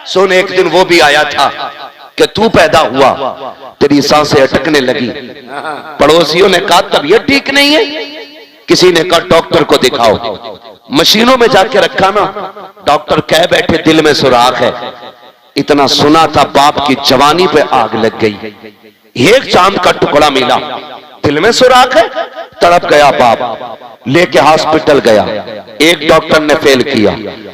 सुन, एक दिन वो भी आया था कि तू पैदा हुआ, तेरी सांसें अटकने लगी। पड़ोसियों ने कहा तबीयत ठीक नहीं है। किसी ने कहा डॉक्टर को दिखाओ। मशीनों में जाके रखा ना, डॉक्टर कह बैठे दिल में सुराख है। इतना सुना था, बाप की जवानी पे आग लग गई। एक चांद का टुकड़ा मिला, दिल में सुराख है, तड़प गया बाप। लेके हॉस्पिटल गया, एक डॉक्टर ने फेल किया,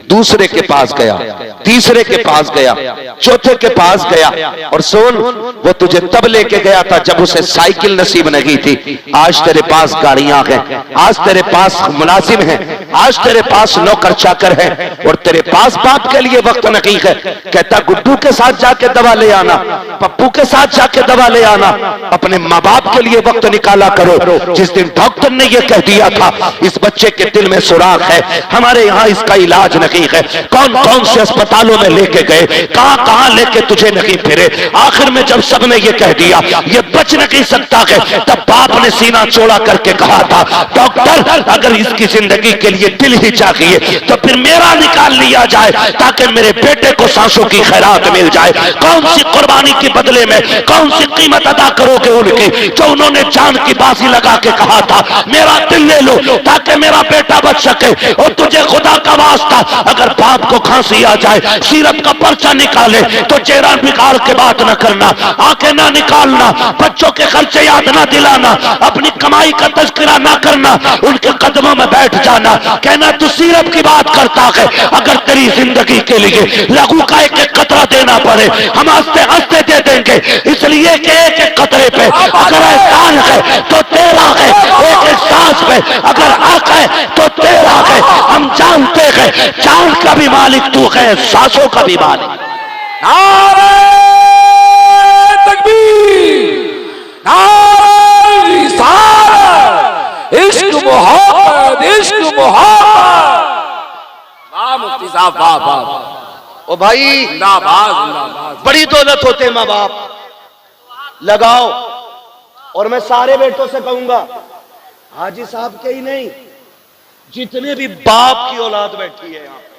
दूसरे के पास गया, तीसरे के पास गया, चौथे के पास गया। और सुन, वो तुझे तब लेके गया था जब उसे साइकिल नसीब नहीं थी। आज तेरे पास गाड़ियां हैं, आज तेरे पास मुलाजिम हैं, आज तेरे पास नौकर चाकर है, और तेरे पास बाप के लिए वक्त नहीं है। कहता गुड्डू के साथ जाके दवा ले आना, पप्पू के साथ जाके दवा ले आना, अपने माँ बाप के लिए वक्त निकाला करो। जिस दिन डॉक्टर ने यह कह दिया था इस बच्चे के दिल में सुराख है, हमारे यहाँ इसका इलाज नहीं है, कौन कौन से अस्पतालों में लेके गए, कहां कहां लेके तुझे नहीं फिरे। आखिर में जब सबने ये कह दिया ये बच नहीं सकता है, तब बाप ने सीना चौड़ा करके कहा था डॉक्टर अगर इसकी जिंदगी के लिए दिल ही चाहिए तो फिर मेरा निकाल लिया जाए ताकि मेरे बेटे को सांसों की खैरात मिल जाए। कौन सी कुर्बानी के बदले में कौन सी कीमत अदा करोगे उनकी, जो उन्होंने जान की बाजी लगा के कहा था मेरा दिल ले लो ताकि मेरा बेटा बच सके। और तुझे खुदा का वास्ता अगर बाप को खांसी आ जाए, सीरत का पर्चा निकाले तो चेहरा बिगाड़ के बात न करना, आंखें ना निकालना, बच्चों के खर्चे याद ना दिलाना, अपनी कमाई का तस्करा ना करना, उनके कदमों में बैठ जाना, कहना तू सीरत की बात करता है। अगर तेरी जिंदगी के लिए लघु का एक एक कतरा देना पड़े हम हंसते हंसते दे देंगे, इसलिए कि एक एक कतरे पे अगर एहसान है तो तेरा है, एक एक सांस पे अगर हक है तो तेरा है। हम जानते हैं जान का भी मालिक तू है, सांसों का भी मालिक। नारे तकबीर, नारे रिसालत, इश्क मोहब्बत, इश्क मोहब्बत। वाह मुफ्ती साहब, वाह वाह। ओ भाई जिंदाबाद जिंदाबाद। बड़ी दौलत होते माँ बाप, लगाओ। और मैं सारे बेटों से कहूंगा, हाजी साहब के ही नहीं, जितने भी बाप की औलाद बैठी है यहाँ पे,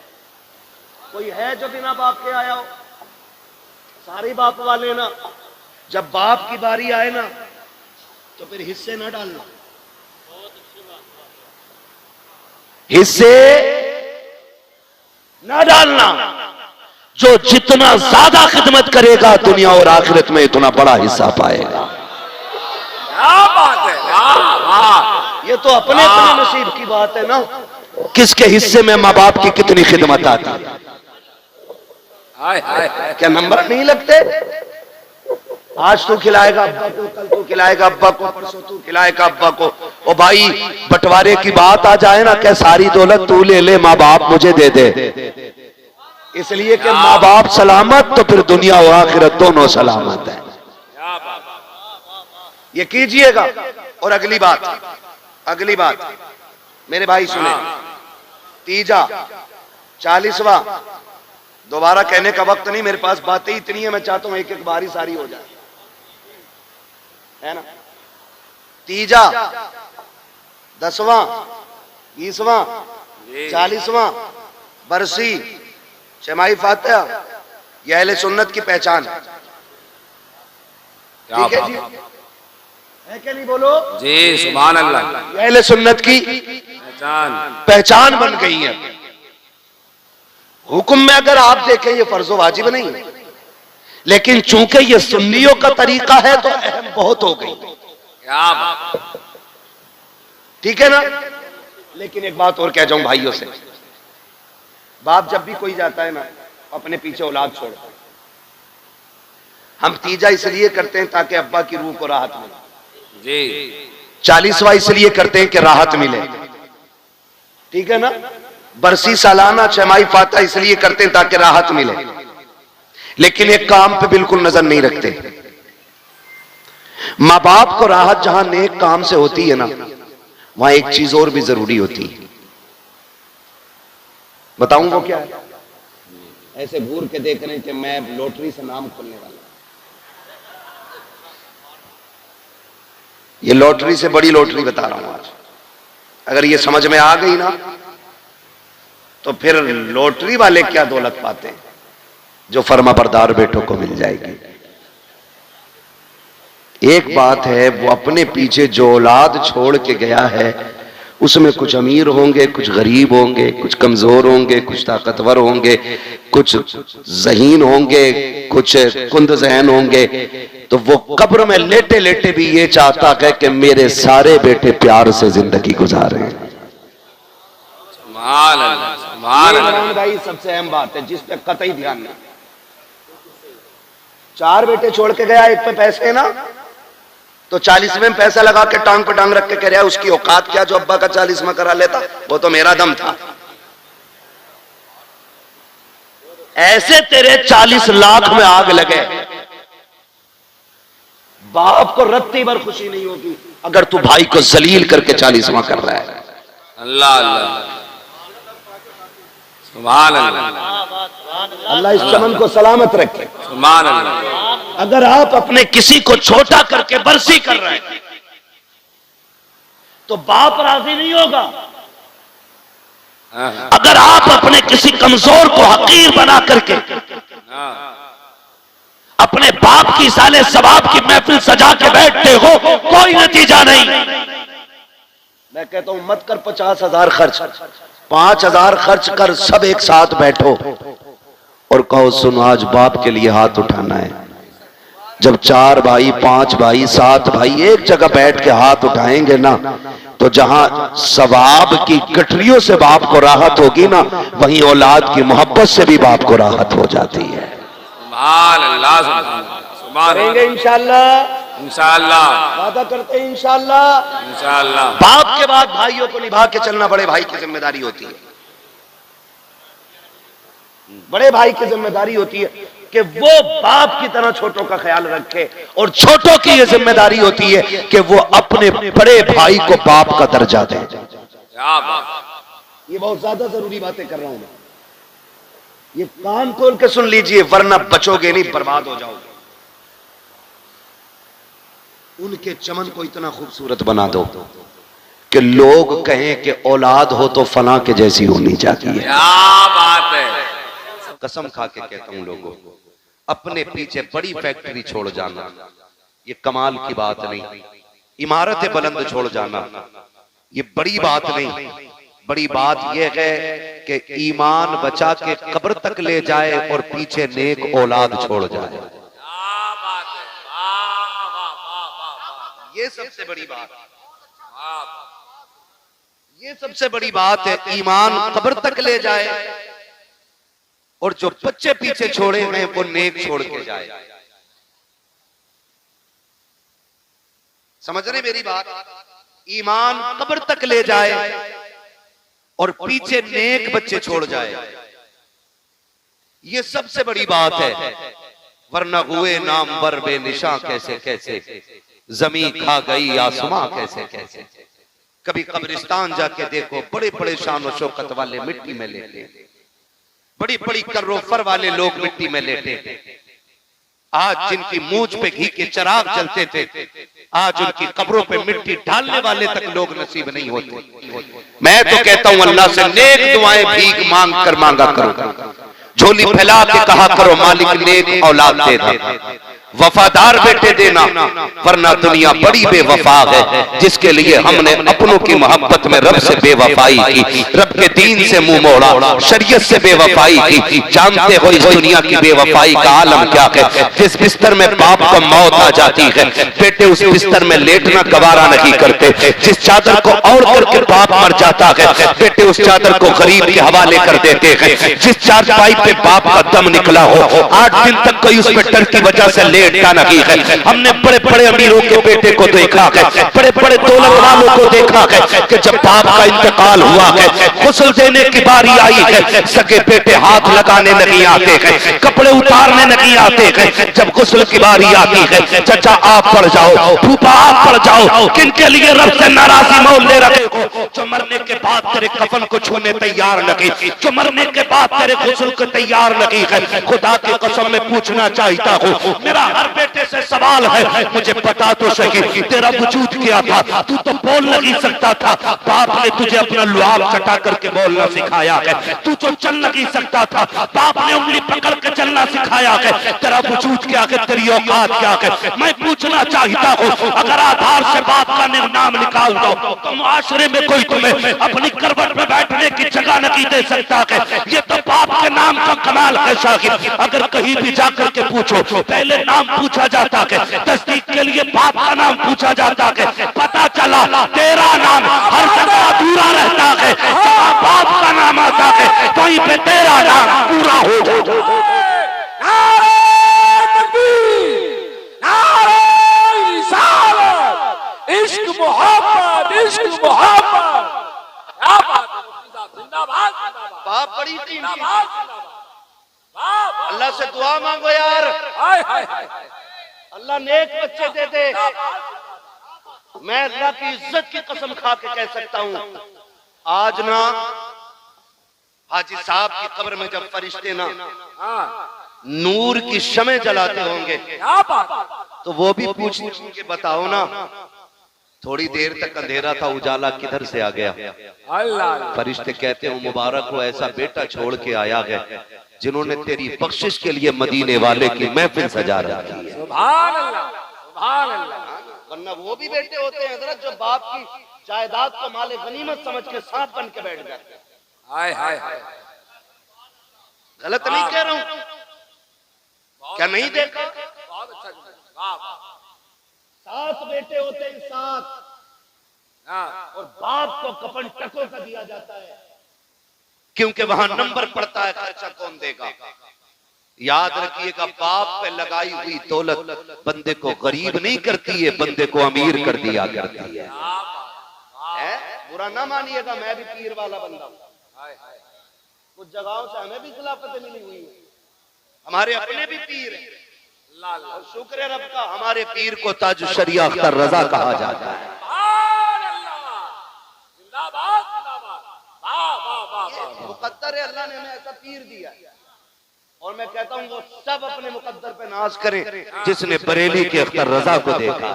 कोई है जो बिना बाप के आया हो? सारे बाप वाले ना, जब बाप की बारी आए ना तो फिर हिस्से ना डालना, हिस्से ना डालना। जो जितना ज्यादा खिदमत करेगा दुनिया और आखिरत में इतना बड़ा हिस्सा पाएगा। क्या बात है, वाह वाह। ये तो अपने अपने नसीब की बात है ना, किसके हिस्से में माँ बाप की कितनी खिदमत आती है। हाय हाय हाय। क्या नंबर नहीं लगते? आज तू खिलाएगा अब्बा को, कल तू खिलाएगा अब्बा को, परसों तू खिलाएगा अब्बा को। ओ भाई बंटवारे की बात आ जाए ना, क्या सारी दौलत तू ले ले, माँ बाप मुझे दे दे, इसलिए कि माँ बाप सलामत तो फिर दुनिया और आखिरत दोनों सलामत है। ये कीजिएगा। और अगली बात मेरे भाई सुने, तीजा 40वां, दोबारा कहने का वक्त नहीं, मेरे पास बातें इतनी है, मैं चाहता हूं एक एक बारी सारी हो जाए, है ना। तीजा, 10वां, 20वां, 40वां बरसी शमाई फातिहा, यह अहले सुन्नत की पहचान है। ठीक है जी, है क्या नहीं बोलो जी, सुभान अल्लाह। यह अहले सुन्नत की पहचान बन गई है। हुक्म में अगर आप देखें ये फर्जो वाजिब नहीं है, लेकिन चूंकि ये सुन्नियों का तरीका है तो अहम बहुत हो गई। क्या बात। ठीक है ना। लेकिन एक बात और कह जाऊं भाइयों से, बाप जब भी कोई जाता है ना अपने पीछे औलाद छोड़ता है। हम तीजा इसलिए करते हैं ताकि अब्बा की रूह को राहत मिले जी, 40वां इसलिए करते हैं कि राहत मिले, ठीक है ना। बरसी सालाना छमाही फातिहा इसलिए करते हैं ताकि राहत मिले, लेकिन एक काम पे बिल्कुल नजर नहीं रखते। माँ बाप को राहत जहां नेक काम से होती है ना, वहां एक चीज और भी जरूरी होती है। बताऊं वो क्या है? ऐसे घूर के देख रहे कि मैं लॉटरी से नाम खोलने वाला, ये लॉटरी से बड़ी लॉटरी बता रहा हूं आज। अगर ये समझ में आ गई ना तो फिर लॉटरी वाले क्या दौलत पाते हैं। जो फर्माबरदार बेटों को मिल जाएगी। एक बात है, वो अपने पीछे जो औलाद छोड़ के गया है उसमें कुछ अमीर होंगे, कुछ गरीब होंगे, कुछ कमजोर होंगे, कुछ ताकतवर होंगे, कुछ ज़हीन होंगे, कुछ कुंद ज़हन होंगे। तो वो कब्र में लेटे लेटे भी ये चाहता है कि मेरे सारे बेटे प्यार से जिंदगी गुजारे। इमरान भाई सबसे अहम बात है जिस पे कतई ध्यान नहीं। 4 बेटे छोड़ के गया, एक पे पैसे ना, तो 40वें में पैसा लगा के टांग पे टांग रख के कह रहा है उसकी औकात क्या जो अब्बा का 40वां करा लेता, वो तो मेरा दम था। ऐसे तेरे 40 लाख में आग लगे, बाप को रत्ती भर खुशी नहीं होगी अगर तू भाई को जलील करके 40वां कर रहा है। अल्लाह अल्लाह सुभान अल्लाह। अल्लाह इस चमन को सलामत रखे। सुभान अल्लाह। अगर आप अपने किसी को छोटा करके बरसी कर रहे हैं तो बाप राजी नहीं होगा। अगर आप अपने किसी कमजोर को हकीर बना करके अपने बाप की साले सवाब की महफिल सजा के बैठते हो, कोई नतीजा नहीं। मैं कहता हूं मत कर 50,000 खर्च, 5,000 खर्च कर, सब एक साथ बैठो और कहो सुनो आज बाप के लिए हाथ उठाना है। जब 4 भाई, 5 भाई, 7 भाई एक जगह बैठ के हाथ उठाएंगे ना, तो जहां सवाब की गठरियों से बाप को राहत होगी ना, वहीं औलाद की मोहब्बत से भी बाप को राहत हो जाती है। करेंगे इंशाअल्लाह, इंशाअल्लाह वादा करते हैं इंशाअल्लाह। इंशाअल्लाह। बाप के बाद भाइयों को निभा के चलना बड़े भाई की जिम्मेदारी होती है। बड़े भाई की जिम्मेदारी होती है कि वो बाप की तरह छोटों का ख्याल रखे, और छोटों की ये जिम्मेदारी होती है कि वो अपने बड़े भाई को बाप का दर्जा दें। ये बहुत ज्यादा जरूरी बातें कर रहा हूं मैं, ये कान खोल के सुन लीजिए वरना बचोगे नहीं, बर्बाद हो जाओगे। उनके चमन को इतना खूबसूरत बना दो कि लोग कहें कि औलाद हो तो फला के जैसी होनी चाहिए। क्या बात है। कसम खा के कहता हूं लोगों, अपने पीछे बड़ी फैक्ट्री छोड़ जाना ये कमाल की बात नहीं, इमारतें बुलंद छोड़ जाना ये बड़ी बात नहीं। बड़ी बात यह है कि ईमान बचा के कब्र तक ले जाए और पीछे नेक औलाद छोड़ जाए। ये सबसे बड़ी बात, ये सबसे बड़ी बात है। ईमान कब्र तक ले जाए और जो बच्चे पीछे छोड़े हैं वो नेक छोड़ के जाए। समझ रहे मेरी बात? ईमान कब्र तक ले जाए और पीछे नेक बच्चे छोड़ जाए, ये सबसे बड़ी बात है। वरना हुए नामवर बेनिशा कैसे कैसे, जमीन खा गई आसमां कैसे कैसे। कभी कब्रिस्तान जाके देखो, बड़े बड़े शान और शौकत वाले मिट्टी में लेटे, बड़ी बड़ी कर्रोफर वाले लोग मिट्टी में लेटे। आज जिनकी मूंछ पे घी के चिराग जलते थे, आज उनकी कब्रों पे मिट्टी डालने वाले तक लोग नसीब नहीं होते। मैं तो कहता हूं अल्लाह से नेक दुआएं भीख मांग कर मांगा करो, झोली फैला के कहा करो मालिक नेक औलाद दे दे, वफादार बेटे देना, वरना दुनिया बड़ी बेवफा है जिसके लिए हमने अपनों की मोहब्बत में रब से बेवफाई की, रब के दीन से मुंह मोड़ा, शरीयत से बेवफाई की। जानते हो इस दुनिया की बेवफाई का आलम क्या है? जिस बिस्तर में बाप को मौत आ जाती है, बेटे उस बिस्तर में लेटना गवारा नहीं करते। जिस चादर को ओढ़ करके बाप मर जाता है, बेटे उस चादर को गरीब के हवाले कर देते हैं। जिस चारपाई पे बाप का दम निकला हो, 8 दिन तक कोई उस पे डर की वजह से लेटता नहीं है। हमने बड़े बड़े अमीरों के बेटे को देखा है, बड़े बड़े दौलत वालों को देखा है कि जब बाप का इंतकाल हुआ है, गुस्ल देने की बारी आई है, सगे बेटे हाथ लगाने नहीं आते हैं, कपड़े उतारने नहीं आते हैं। जब गुस्ल की बारी आती है, चाचा आप पड़ जाओ, फूफा आप पड़ जाओ, किनके लिए रब से नाराजी मोल ले रखे हो? जो मरने के बाद तेरे कफन को छूने तैयार नहीं, जो मरने के बाद तेरे गुस्ल को तैयार नहीं है। खुदा की कसम में पूछना चाहता हूँ, मेरा हर बेटे से सवाल है, मुझे बता तो सही, तेरा वजूद क्या था? तू तो बोल नहीं सकता था, बाप ने तुझे अपना लुआब चटा करके बोलना सिखाया है। तू तो चल नहीं सकता था, बाप ने उंगली पकड़ के चलना सिखाया है। तेरा वजूद क्या है, तेरी औकात क्या है? मैं पूछना चाहता हूँ, अगर आधार से बाप का नाम निकाल दो तो मुआशरे में कोई तुम्हें अपनी करवट में बैठने की जगह नहीं दे सकता है। ये तो बाप के नाम का कमाल है शागिर्द। अगर कहीं भी जाकर के पूछो, पहले नाम पूछा जाता है, तस्दीक के लिए बाप का नाम पूछा जाता है। पता चला तेरा नाम हर जगह अधूरा रहता है, जहाँ बाप का नाम आता है वहीं पे तेरा नाम पूरा हो जाता है। नारे तकबीर, नारे रिसालत, इश्क मोहब्बत, इश्क मोहब्बत। क्या बात है मुफ्ती साहब, जिंदाबाद जिंदाबाद। बाप बड़ी कीमती। जिंदाबाद जिंदाबाद। वाह वाह। अल्लाह से दुआ मांगो यार, हाय हाय हाय। अल्लाह नेक बच्चे दे दे। मैं अल्लाह की इज्जत की कसम खा के कह सकता हूँ, आज ना हाजी साहब की कब्र में जब फरिश्ते ना नूर की शमे जलाते होंगे, क्या बात। तो वो भी पूछेंगे, बताओ ना थोड़ी देर तक अंधेरा था, उजाला किधर से आ गया? अल्लाह। फरिश्ते कहते हो मुबारक हो, ऐसा बेटा छोड़ के आया है जिन्होंने तेरी बख्शिश के लिए मदीने वाले की महफिल सजा रखी है। सुभान अल्लाह, सुभान अल्लाह। वरना वो भी बेटे होते हैं हजरत जो बाप की जायदाद को माले गनीमत समझ के सांप बन के बैठ जाते हैं। हाय हाय हाय। गलत नहीं कह रहा हूं, क्या नहीं देखा? बहुत अच्छा। वाह वाह। 7 बेटे होते हैं, 7, हाँ। और बाप को कफन टको का दिया जाता है, क्योंकि वहां नंबर पड़ता है खर्चा कौन देगा। याद रखिएगा, बाप पे लगाई हुई दौलत बंदे को गरीब नहीं करती है, बंदे को अमीर कर दिया करती है। बुरा ना मानिएगा, मैं भी पीर वाला बंदा हूं। कुछ जगहों से हमें भी खिलाफतें मिली हुई है, हमारे अपने भी पीर हैं, और शुक्र है रब का, हमारे पीर को ताज शरिया अख्तर रजा कहा जाता है। जिंदाबाद जिंदाबाद। वाह वाह वाह। मुकद्दर है, अल्लाह ने हमें ऐसा पीर दिया, और मैं कहता हूँ वो सब अपने मुकद्दर पे नाज करें जिसने बरेली के अख्तर रजा को देखा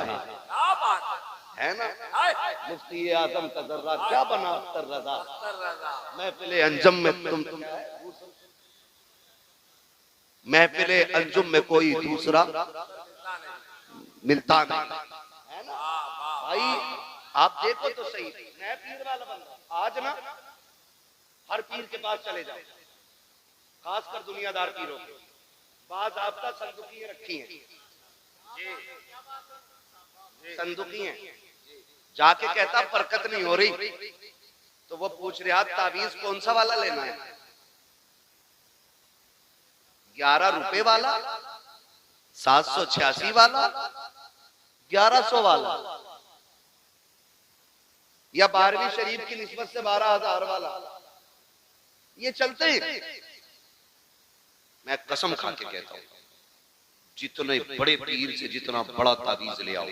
है ना। मुफ्ती आजम का जर्रा क्या बना अख्तर रजा, महफिले अंजुम में महफिले अंजुम में कोई दूसरा मिलता नहीं है ना भाई। आप देखो तो सही, मैं पीर वाला बंदा, आज ना हर पीर के पास चले जाओ, खासकर दुनियादार पीरों के, बाज आपका संदुकी रखी है, संदुकी है, जाके कहता बरकत नहीं हो रही, तो वो पूछ रहा तावीज कौन सा वाला लेना है, 11 रुपए वाला, 786 वाला, 1100 वाला, या 12वीं शरीफ की निस्बत से 12,000 वाला, ये चलते हैं। मैं कसम खा के कहता हूं, जितने बड़े पीर से जितना बड़ा तावीज ले आओ,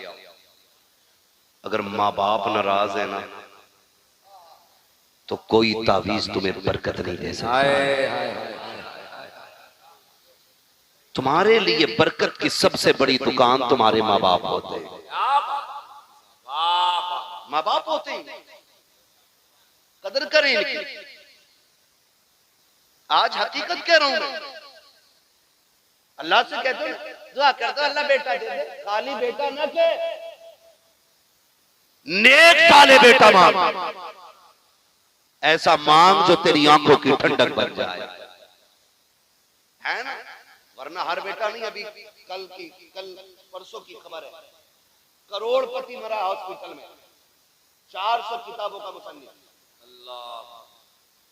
अगर माँ बाप नाराज है ना तो कोई तावीज तुम्हें बरकत नहीं दे सकता। तुम्हारे लिए बरकत की सबसे बड़ी दुकान तुम्हारे माँ बाप होते हैं, माँ बाप होते हैं, कदर करें इनकी। आज हकीकत कह रहा हूं मैं, अल्लाह से कहते हो दुआ कर दो अल्लाह बेटा दे दे, खाली बेटा न के नेक साले बेटा मांग, ऐसा मांग जो तेरी आंखों की ठंडक बन जाए, है ना। वरना हर बेटा नहीं, अभी कल परसों की खबर है, करोड़पति मरा हॉस्पिटल में, 400 किताबों का मुसन्निफ। अल्लाह,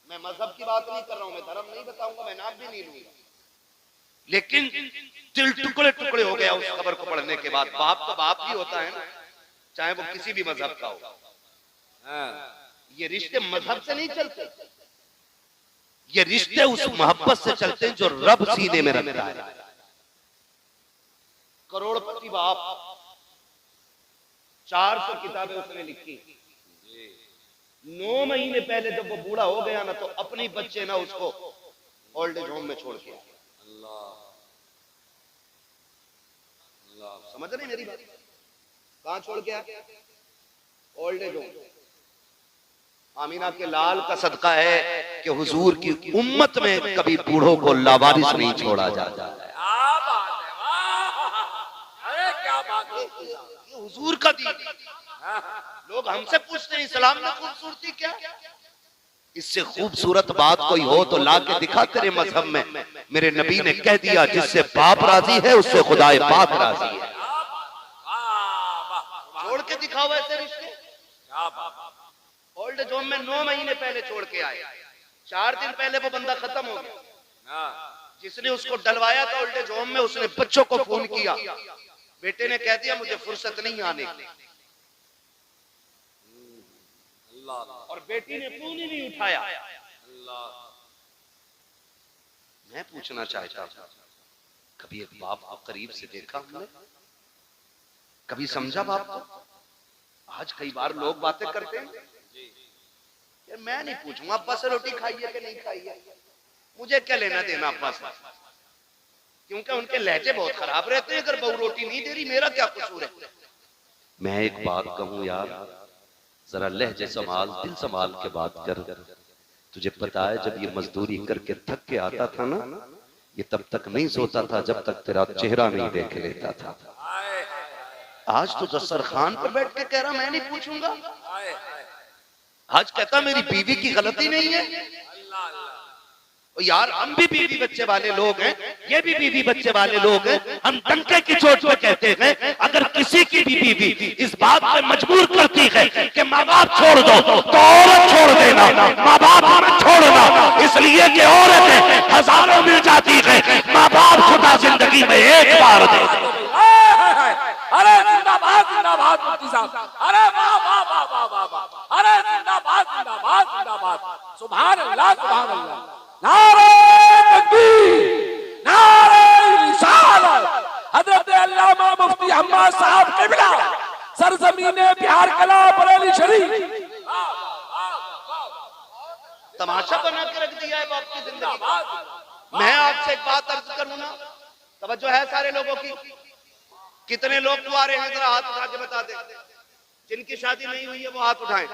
मैं मजहब की बात नहीं कर रहा हूं, मैं धर्म नहीं बताऊंगा, मैं नाम भी नहीं लूंगा, लेकिन दिल टुकड़े टुकड़े हो गया उस खबर को पढ़ने के बाद। बाप तो बाप ही होता है ना, चाहे वो किसी भी मजहब का हो। ये रिश्ते मजहब से नहीं चलते, ये रिश्ते उस मोहब्बत से चलते हैं जो रब सीने में रखता है। करोड़पति बाप, 400 किताबें उसने लिखी, 9 महीने पहले जब वो बूढ़ा हो गया ना, तो अपनी बच्चे ना उसको ओल्ड एज होम में छोड़ के, समझ रहे मेरी बात? कहां छोड़ के आया? Old age home. आमीना के लाल का सदका है कि हुजूर की उम्मत में कभी बूढ़ों को लावारिस नहीं छोड़ा जाता। क्या बात है, वाह! अरे क्या बात है, ये हुजूर का दीन। लोग हमसे पूछते हैं इस्लाम में खूबसूरती क्या? इससे खूबसूरत बात कोई हो तो ला के दिखा तेरे मजहब में। मेरे नबी ने कह दिया जिससे बाप राजी है उससे खुदाए पाक राजी है। छोड़ के दिखाओ ऐसे रिश्ते। क्या बात! ओल्ड एज होम में 9 महीने पहले छोड़ के आए, 4 दिन पहले वो बंदा खत्म हो गया। जिसने उसको डलवाया था ओल्ड एज होम में, उसने बच्चों को फोन किया, बेटे ने कह दिया मुझे फुर्सत नहीं आने की, और बेटी ने फोन ही नहीं उठाया। मैं पूछना चाहता हूं, कभी एक बाप को करीब से देखा हमने? कभी समझा बाप को? आज कई बार लोग बातें करते हैं, यार मैं नहीं पूछूंगा अब्बा से रोटी खाई है कि नहीं खाई है, मुझे क्या लेना देना अब्बा से, क्योंकि उनके लहजे बहुत खराब रहते हैं। अगर बहू रोटी नहीं दे रही मेरा क्या कसूर है? मैं एक बात कहूं यार, जरा लहजे संभाल, दिल संभाल के बात कर। तुझे पता है जब ये मजदूरी करके थक के आता था ना, ये तब तक नहीं सोता था जब तक तेरा चेहरा नहीं देख लेता था। आज तो दस्तरखान पर बैठ के कह रहा मैं नहीं पूछूंगा। आज कहता मेरी बीवी की गलती नहीं है। यार हम भी बीवी बच्चे वाले लोग हैं, ये भी बीवी बच्चे वाले लोग हैं। हम डंके की चोट पे कहते हैं अगर किसी की भी बीवी इस बात पे मजबूर करती है कि माँ बाप छोड़ दो तो औरत छोड़ देना, माँ बाप मत छोड़ना, इसलिए कि औरतें हजारों मिल जाती है, माँ बाप खुदा जिंदगी में एक बार दे। अरे जिंदाबाद जिंदाबाद मुफ्ती साहब, अरे वाह वाह वाह वाह वाह वाह, अरे जिंदाबाद जिंदाबाद जिंदाबाद, सुभान अल्लाह सुभान अल्लाह, नारे तकबीर, नारे रिसालत। हजरत अल्लामा मुफ्ती अहमद साहब किबला, सरजमीने बिहार कला बरेली शरीफ। तमाशा बना के रख दिया है बाप की जिंदगी। मैं आपसे एक बात अर्ज करूं ना, तवज्जो है सारे लोगों की? कितने लोग कुंवारे हैं जरा हाथ उठा के बता दे, जिनकी शादी नहीं हुई है वो हाथ उठाएं।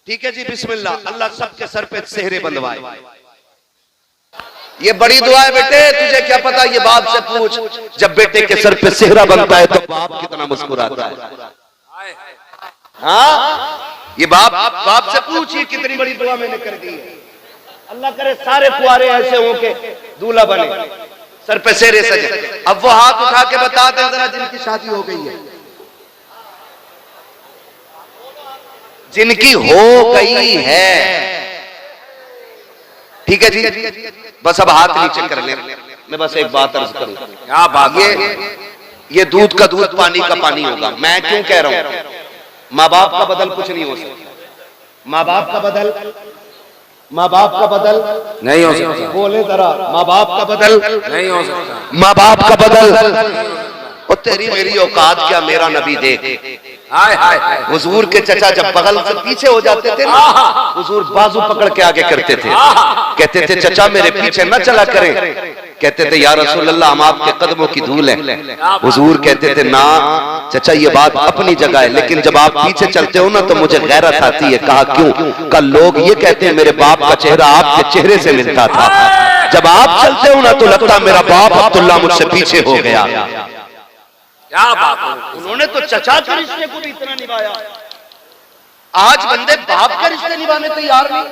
ठीक है जी, बिस्मिल्लाह। अल्लाह सबके सर पे सेहरे बंधवाए। ये बड़ी दुआ है बेटे, तुझे क्या पता, ये बाप से पूछ, जब बेटे के सर पे सेहरा बनता है तो बाप कितना मुस्कुराता है। हाँ, ये बाप से पूछ, ये कितनी बड़ी दुआ मैंने कर दी है। अल्लाह करे सारे कुंवारे ऐसे हो के दूल्हा बने, सर पे सेहरे सजे। अब वो हाथ उठा के बता दे जरा जिनकी शादी हो गई है, जिनकी हो गई है। ठीक है जी, बस अब हाथ नीचे कर ले। मैं बस एक बात अर्ज करूं, क्या बात, ये दूध का दूध पानी का पानी होगा। मैं क्यों कह रहा हूं? माँ बाप का बदल कुछ नहीं हो सकता। माँ बाप का बदल नहीं हो सकता। बोले जरा, माँ बाप का बदल नहीं हो सकता। माँ बाप का बदल। और तेरी मेरी औकात क्या, मेरा नबी देख। हाय हाय, हुजूर के चचा जब बगल से पीछे हो जाते थे ना, हुजूर बाजू पकड़ के आगे करते थे, कहते थे चचा मेरे पीछे न चला करें। कहते थे या रसूल अल्लाह हम आपके कदमों की धूल हैं। हुजूर कहते थे ना चचा ये बात अपनी जगह है, लेकिन जब आप पीछे चलते हो ना तो मुझे गैरत आती है। कहा क्यों? कल लोग ये कहते हैं मेरे बाप का चेहरा आपके चेहरे से मिलता था, जब आप चलते हो ना तो लगता मेरा बाप अब्दुल्ला मुझसे पीछे हो गया। क्या बात है, उन्होंने तो चचा के रिश्ते को भी इतना निभाया। आज बंदे बाप के रिश्ते निभाने तैयार नहीं।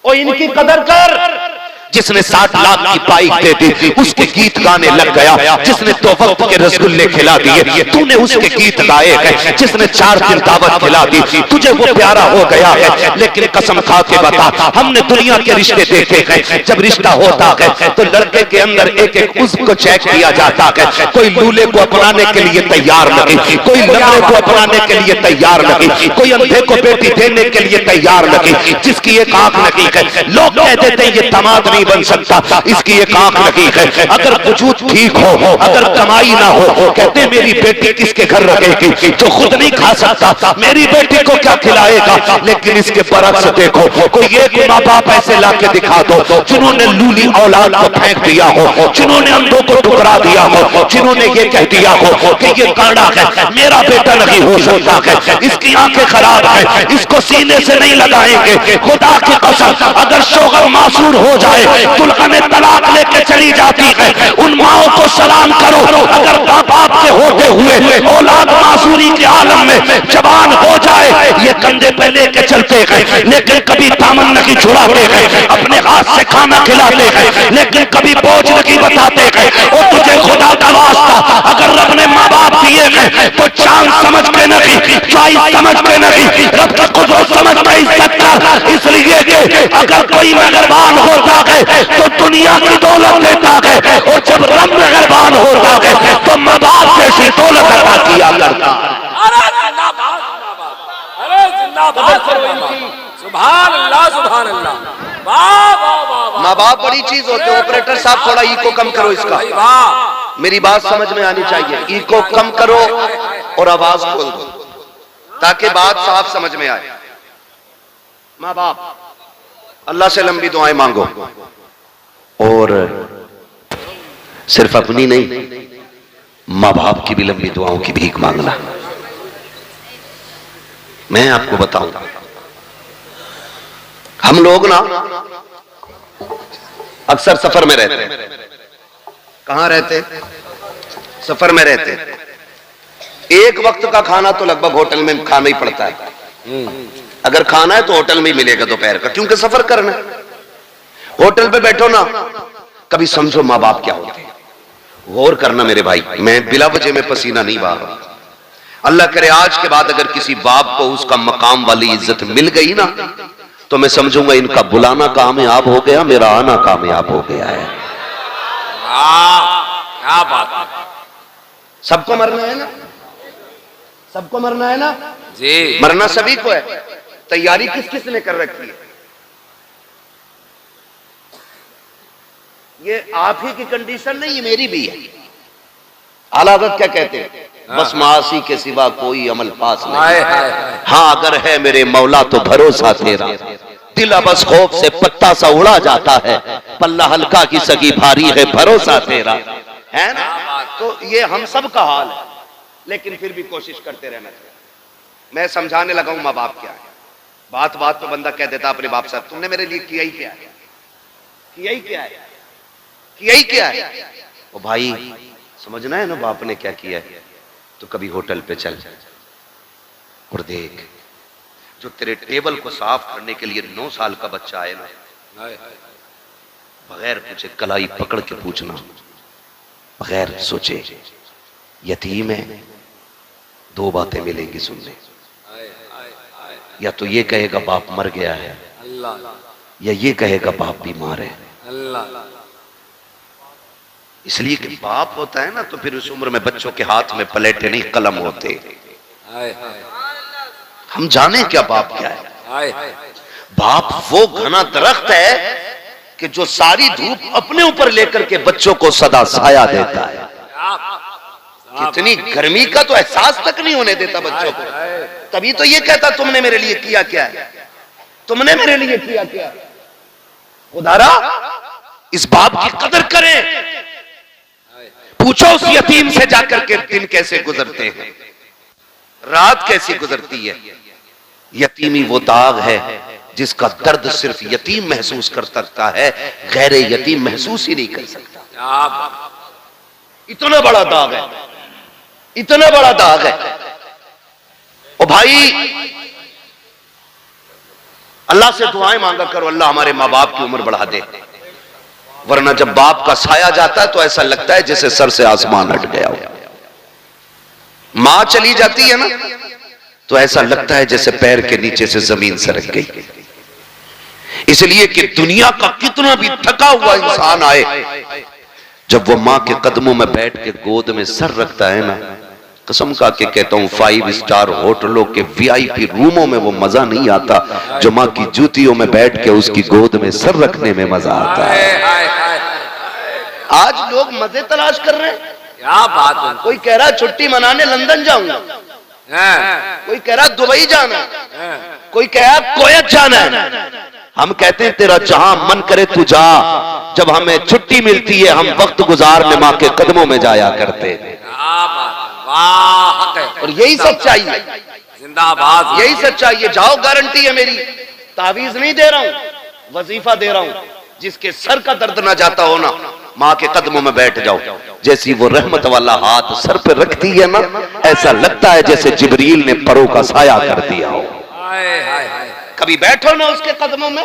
और इनकी कदर कर। जिसने 60 लाख की बाइक दे दी उसके गीत गाने लग गया, जिसने 2 वक्त के रसगुल्ले खिला दिए तूने उसके गीत गाए हैं, जिसने 4 दिन दावत खिला दी तुझे वो प्यारा हो गया है। लेकिन कसम खा के बता, हमने दुनिया के रिश्ते देखे हैं, जब रिश्ता होता है तो लड़के के अंदर एक एक उज़्व को चेक किया जाता है। कोई लूले को अपनाने के लिए तैयार नहीं, कोई लंगड़े को अपनाने के लिए तैयार नहीं, कोई अंधे को बेटी देने के लिए तैयार नहीं, जिसकी एक आंख नहीं है। लोग कह देते हैं ये दामाद नहीं नहीं बन सकता, इसकी एक आंख लगी है। अगर वजूद ठीक हो, अगर कमाई ना हो, कहते मेरी बेटी किसके घर रखेगी जो खुद नहीं खा सकता, मेरी बेटी को क्या खिलाएगा। लेकिन इसके बरक्स देखो, कोई एक माँ बाप ऐसे लाके दिखा दो जिन्होंने लूली औलाद को फेंक दिया हो, जिन्होंने अंधों को ठुकरा दिया हो, जिन्होंने ये कह दिया हो कि ये काड़ा है, मेरा बेटा नहीं हो सकता है, इसकी आंखें खराब है, इसको सीने से नहीं लगाएंगे। खुदा की कसम, अगर शोहर मासूर हो जाए, दुल्हन तलाक लेके चली जाती है, उन माओं को सलाम करो। अगर बाप के होते हुए औलाद मासूरी के आलम में जवान हो जाए, ये कंधे पे लेके चलते हैं, लेकिन कभी दामन नहीं छुड़ाते हैं, अपने हाथ से खाना खिलाते हैं, लेकिन कभी बोझ नहीं बताते हैं। और तुझे खुदा का वास्ता, अगर रब ने माँ बाप दिए हैं तो चांद समझ के नहीं, चॉइस समझ के नहीं, रब की कुदरत समझ के इज्जत कर। इसलिए कि अगर कोई मेहरबान होता है तो दुनिया की दौलत देता है, और जब रब मेहरबान होता है तो माँ बाप जैसी दौलत अता किया करता है। अरे जिंदाबाद जिंदाबाद, अरे जिंदाबाद जिंदाबाद, सुभान अल्लाह सुभान अल्लाह, वाह वाह वाह। माँ बाप बड़ी चीज होते हैं। ऑपरेटर साहब थोड़ा इको कम करो इसका, वाह, मेरी बात समझ में आनी चाहिए। इको कम करो और आवाज खोल दो ताकि बात साफ समझ में आए। माँ बाप, अल्लाह से लंबी दुआएं मांगो, और सिर्फ अपनी नहीं, माँ बाप की भी लंबी दुआओं की भीख मांगना। मैं आपको बताऊं, हम लोग ना अक्सर सफर में रहते हैं। कहां रहते? सफर में रहते हैं। एक वक्त का खाना तो लगभग होटल में खाना ही पड़ता है। अगर खाना है तो होटल में ही मिलेगा दोपहर का, क्योंकि सफर करना है। होटल पे बैठो ना, कभी समझो माँ बाप क्या होते हैं। गौर करना मेरे भाई, मैं बिला वजह में पसीना नहीं बहा रहा। अल्लाह करे आज के बाद अगर किसी बाप को उसका मकाम वाली इज्जत मिल गई ना, तो मैं समझूंगा इनका बुलाना कामयाब हो गया, मेरा आना कामयाब हो गया है। क्या बात। सबको मरना है ना, सबको मरना है ना जी, मरना सभी को है। तैयारी किस किस ने कर रखी है? ये आप ही की कंडीशन नहीं, ये मेरी भी है। आला हज़रत क्या कहते हैं? बस मासी के सिवा कोई अमल पास नहीं। हाँ अगर है मेरे मौला तो भरोसा तेरा, दिल बस खौफ से पत्ता सा उड़ा जाता है, पल्ला हल्का की सगी भारी है भरोसा तेरा, है ना। तो ये हम सब का हाल है, लेकिन फिर भी कोशिश करते रहना चाहिए। मैं समझाने लगा हूं माँ बाप क्या है। बात बात तो बंदा कह देता अपने बाप से, तुमने मेरे लिए किया ही क्या है, किया ही क्या है, किया ही क्या है। ओ भाई समझना है ना बाप ने क्या किया है। तो कभी होटल पे चल और देख, जो तेरे टेबल को साफ करने के लिए 9 साल का बच्चा आए ना, बगैर पूछे कलाई पकड़ के पूछना, बगैर सोचे, यतीम है, 2 बातें मिलेंगी सुनने। या तो ये कहेगा बाप मर गया है, या ये कहेगा बाप बीमार है। इसलिए कि बाप होता है ना, तो फिर उस उम्र में बच्चों के हाथ में प्लेटें नहीं कलम होते। हम जाने क्या बाप क्या है। बाप वो घना दरख्त है कि जो सारी धूप अपने ऊपर लेकर के बच्चों को सदा साया देता है। कितनी गर्मी का तो एहसास तक नहीं होने देता बच्चों को। तभी तो ये कहता तुमने मेरे लिए किया क्या है, तुमने मेरे लिए किया क्या है। खुदारा इस बाप की कदर करें। पूछो उस यतीम से जाकर के दिन कैसे गुजरते हैं, रात कैसी गुजरती है। यतीमी वो दाग है जिसका दर्द सिर्फ यतीम महसूस कर सकता है, गैर यतीम महसूस ही नहीं कर सकता। इतना बड़ा दाग है, इतना बड़ा दाग है। ओ भाई अल्लाह से दुआएं मांगा करो, अल्लाह हमारे माँ बाप की उम्र बढ़ा दे। वरना जब बाप का साया जाता है तो ऐसा लगता है जैसे सर से आसमान हट गया हो। मां चली जाती है ना तो ऐसा लगता है जैसे पैर के नीचे से जमीन सरक गई। इसलिए कि दुनिया का कितना भी थका हुआ इंसान आए, जब वो मां के कदमों में बैठ के गोद में सर रखता है ना, कसम का के कहता हूं 5 स्टार होटलों के VIP रूमों में वो मजा नहीं आता जो माँ की जूतियों में बैठ के उसकी गोद में सर रखने में मजा आता है। आज लोग मजे तलाश कर रहे हैं। क्या बात है। कोई कह रहा छुट्टी मनाने लंदन जाऊंगा, कोई कह रहा दुबई जाना, कोई कह रहा कोयत जाना है। हम कहते हैं तेरा जहां मन करे तू जा, जब हमें छुट्टी मिलती है हम वक्त गुजारने माँ के कदमों में जाया करते हैं। और यही सच्चाई है, जिंदाबाद, यही सच्चाई है। जाओ, गारंटी है मेरी, तावीज नहीं दे रहा हूं, वजीफा दे रहा हूं। जिसके सर का दर्द ना जाता हो ना, माँ के कदमों में बैठ जाओ। जैसी वो रहमत वाला हाथ सर पे रखती है ना, ऐसा लगता है जैसे जिब्रील ने परों का साया कर दिया हो। कभी बैठो ना उसके कदमों में।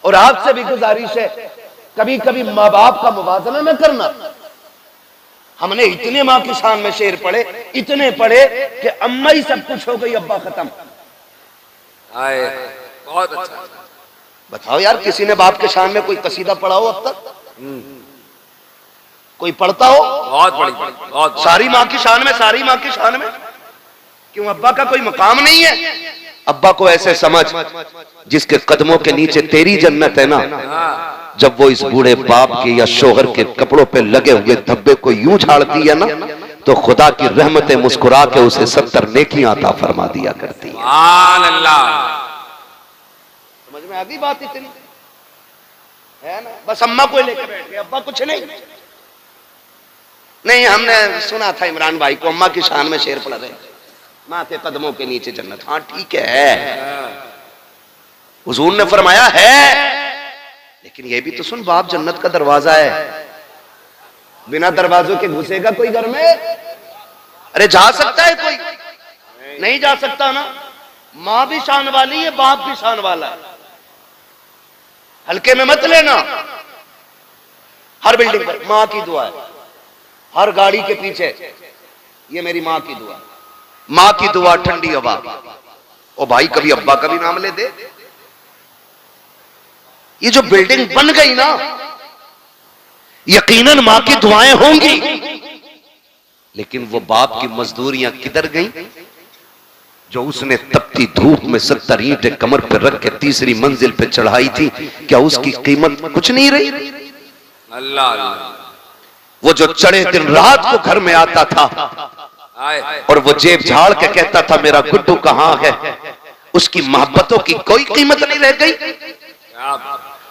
और आपसे भी गुजारिश है, कभी कभी माँ बाप का मुवाजना न करना। हमने इतने माँ की शान में शेर पढ़े, इतने पढ़े कि अम्मा ही सब कुछ हो गई, अब्बा खत्म। बहुत अच्छा। बताओ यार, किसी ने बाप के शान में कोई कसीदा पढ़ा हो अब तक? कोई पढ़ता हो? बहुत बड़ी, बहुत सारी माँ की शान में, सारी माँ की शान में क्यों? अब्बा का कोई मकाम नहीं है? अब्बा को ऐसे समझ जिसके कदमों के नीचे तेरी जन्नत है ना, जब वो इस बूढ़े बाप के या शोहर के कपड़ों पे लगे हुए धब्बे को यूं झाड़ती है ना, तो खुदा की रहमतें मुस्कुरा के उसे 70 नेकियां अता फरमा दिया करती है। समझ में आ गई बात? इतनी है ना, बस अम्मा को लेकर बैठ गए, अब्बा कुछ नहीं। नहीं, हमने सुना था इमरान भाई को अम्मा की शान में शेर पढ़ रहे, माँ के कदमों के नीचे जन्नत। हाँ ठीक है, हुजूर ने फरमाया है, लेकिन ये भी तो सुन, बाप जन्नत का दरवाजा है, बिना दरवाजों के घुसेगा कोई घर में? अरे जा सकता है कोई? नहीं जा सकता ना। माँ भी शान वाली है, बाप भी शान वाला है, हल्के में मत लेना। हर बिल्डिंग पर माँ की दुआ है, हर गाड़ी के पीछे ये मेरी माँ की दुआ, माँ की दुआ, ठंडी हवा। ओ भाई, कभी अब्बा का भी नाम ले दे। ये जो बिल्डिंग बन गई ना, यकीनन माँ की दुआएं होंगी, लेकिन वो बाप की मजदूरियां किधर गई जो उसने तपती धूप में 70 ईंटें कमर पर रख के तीसरी मंजिल पे चढ़ाई थी? क्या उसकी कीमत कुछ नहीं रही? अल्लाह। वो जो चढ़े दिन रात को घर में आता था और वो जेब झाड़ के कहता था मेरा गुड्डू कहां है, उसकी मोहब्बतों की कोई कीमत नहीं रह गई।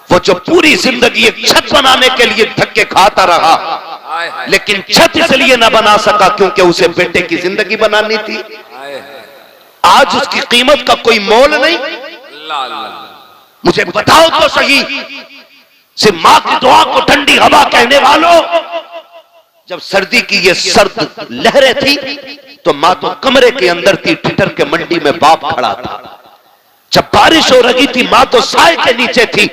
वो जो पूरी जिंदगी एक छत बनाने के लिए धक्के खाता रहा, लेकिन छत इसलिए ना बना सका क्योंकि उसे बेटे की जिंदगी बनानी थी। आज उसकी कीमत का कोई मोल नहीं। मुझे बताओ तो सही, सिर्फ माँ की दुआ को ठंडी हवा कहने वालों, जब सर्दी की ये सर्द लहरें थी तो माँ तो कमरे के अंदर थी, ठिठर के मंडी में बाप खड़ा था। जब बारिश हो रही थी माँ तो साए के नीचे थी,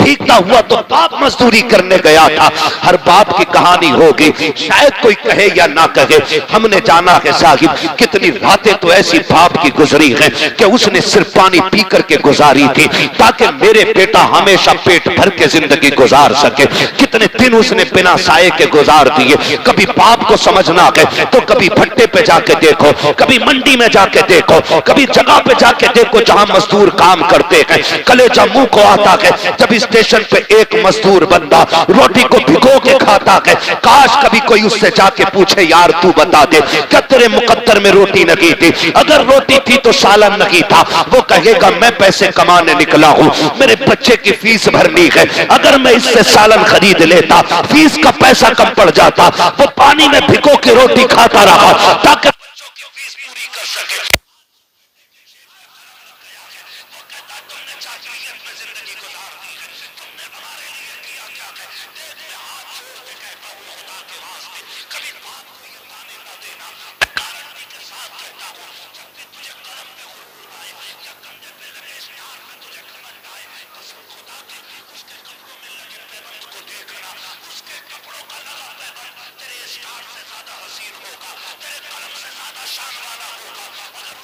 भीगता हुआ तो बाप मजदूरी करने गया था। हर बाप की कहानी होगी, शायद कोई कहे या ना कहे, हमने जाना है साहिब कितनी रातें तो ऐसी बाप की गुजरी हैं कि उसने सिर्फ पानी पी करके गुजारी थी ताकि मेरे बेटा हमेशा पेट भर के जिंदगी गुजार सके। कितने दिन उसने बिना साए के गुजार दिए। कभी बाप को समझना है तो कभी भट्टे पे जाके देखो, कभी मंडी में जाके देखो, कभी जगह पे जाके देखो जहां मजदूर काम करते हैं। कलेजा मुंह को आता है जब स्टेशन पे एक मजदूर बंदा रोटी को भिगो के खाता है। काश कभी कोई उससे जाके पूछे यार तू बता दे क्या तेरे मुकद्दर में रोटी नहीं थी? अगर रोटी थी तो सालन नहीं था। वो कहेगा मैं पैसे कमाने निकला हूं, मेरे बच्चे की फीस भरनी है, अगर मैं इससे सालन खरीद लेता फीस का पैसा कम पड़ जाता। वो पानी में भिगो के रोटी खाता रहा ताकि तेरे स्टार से ज्यादा हसीन होगा, तेरे कलम से ज्यादा शान वाला होगा।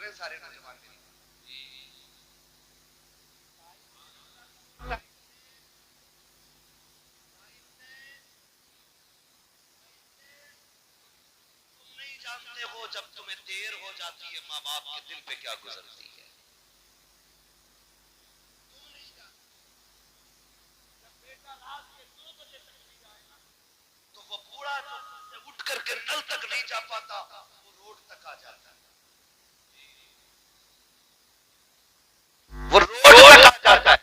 रहे सारे नौजवान। तुम नहीं जानते हो जब तुम्हें देर हो जाती है माँ बाप के दिल पे क्या गुजरती है। तुम नहीं जानते जब बेटा रात के 2 बजे तक नहीं आएगा तो वो बूढ़ा जो उठ करके नल तक नहीं जा पाता वो रोड तक आ जाता है। वो रोड तक आ जाता है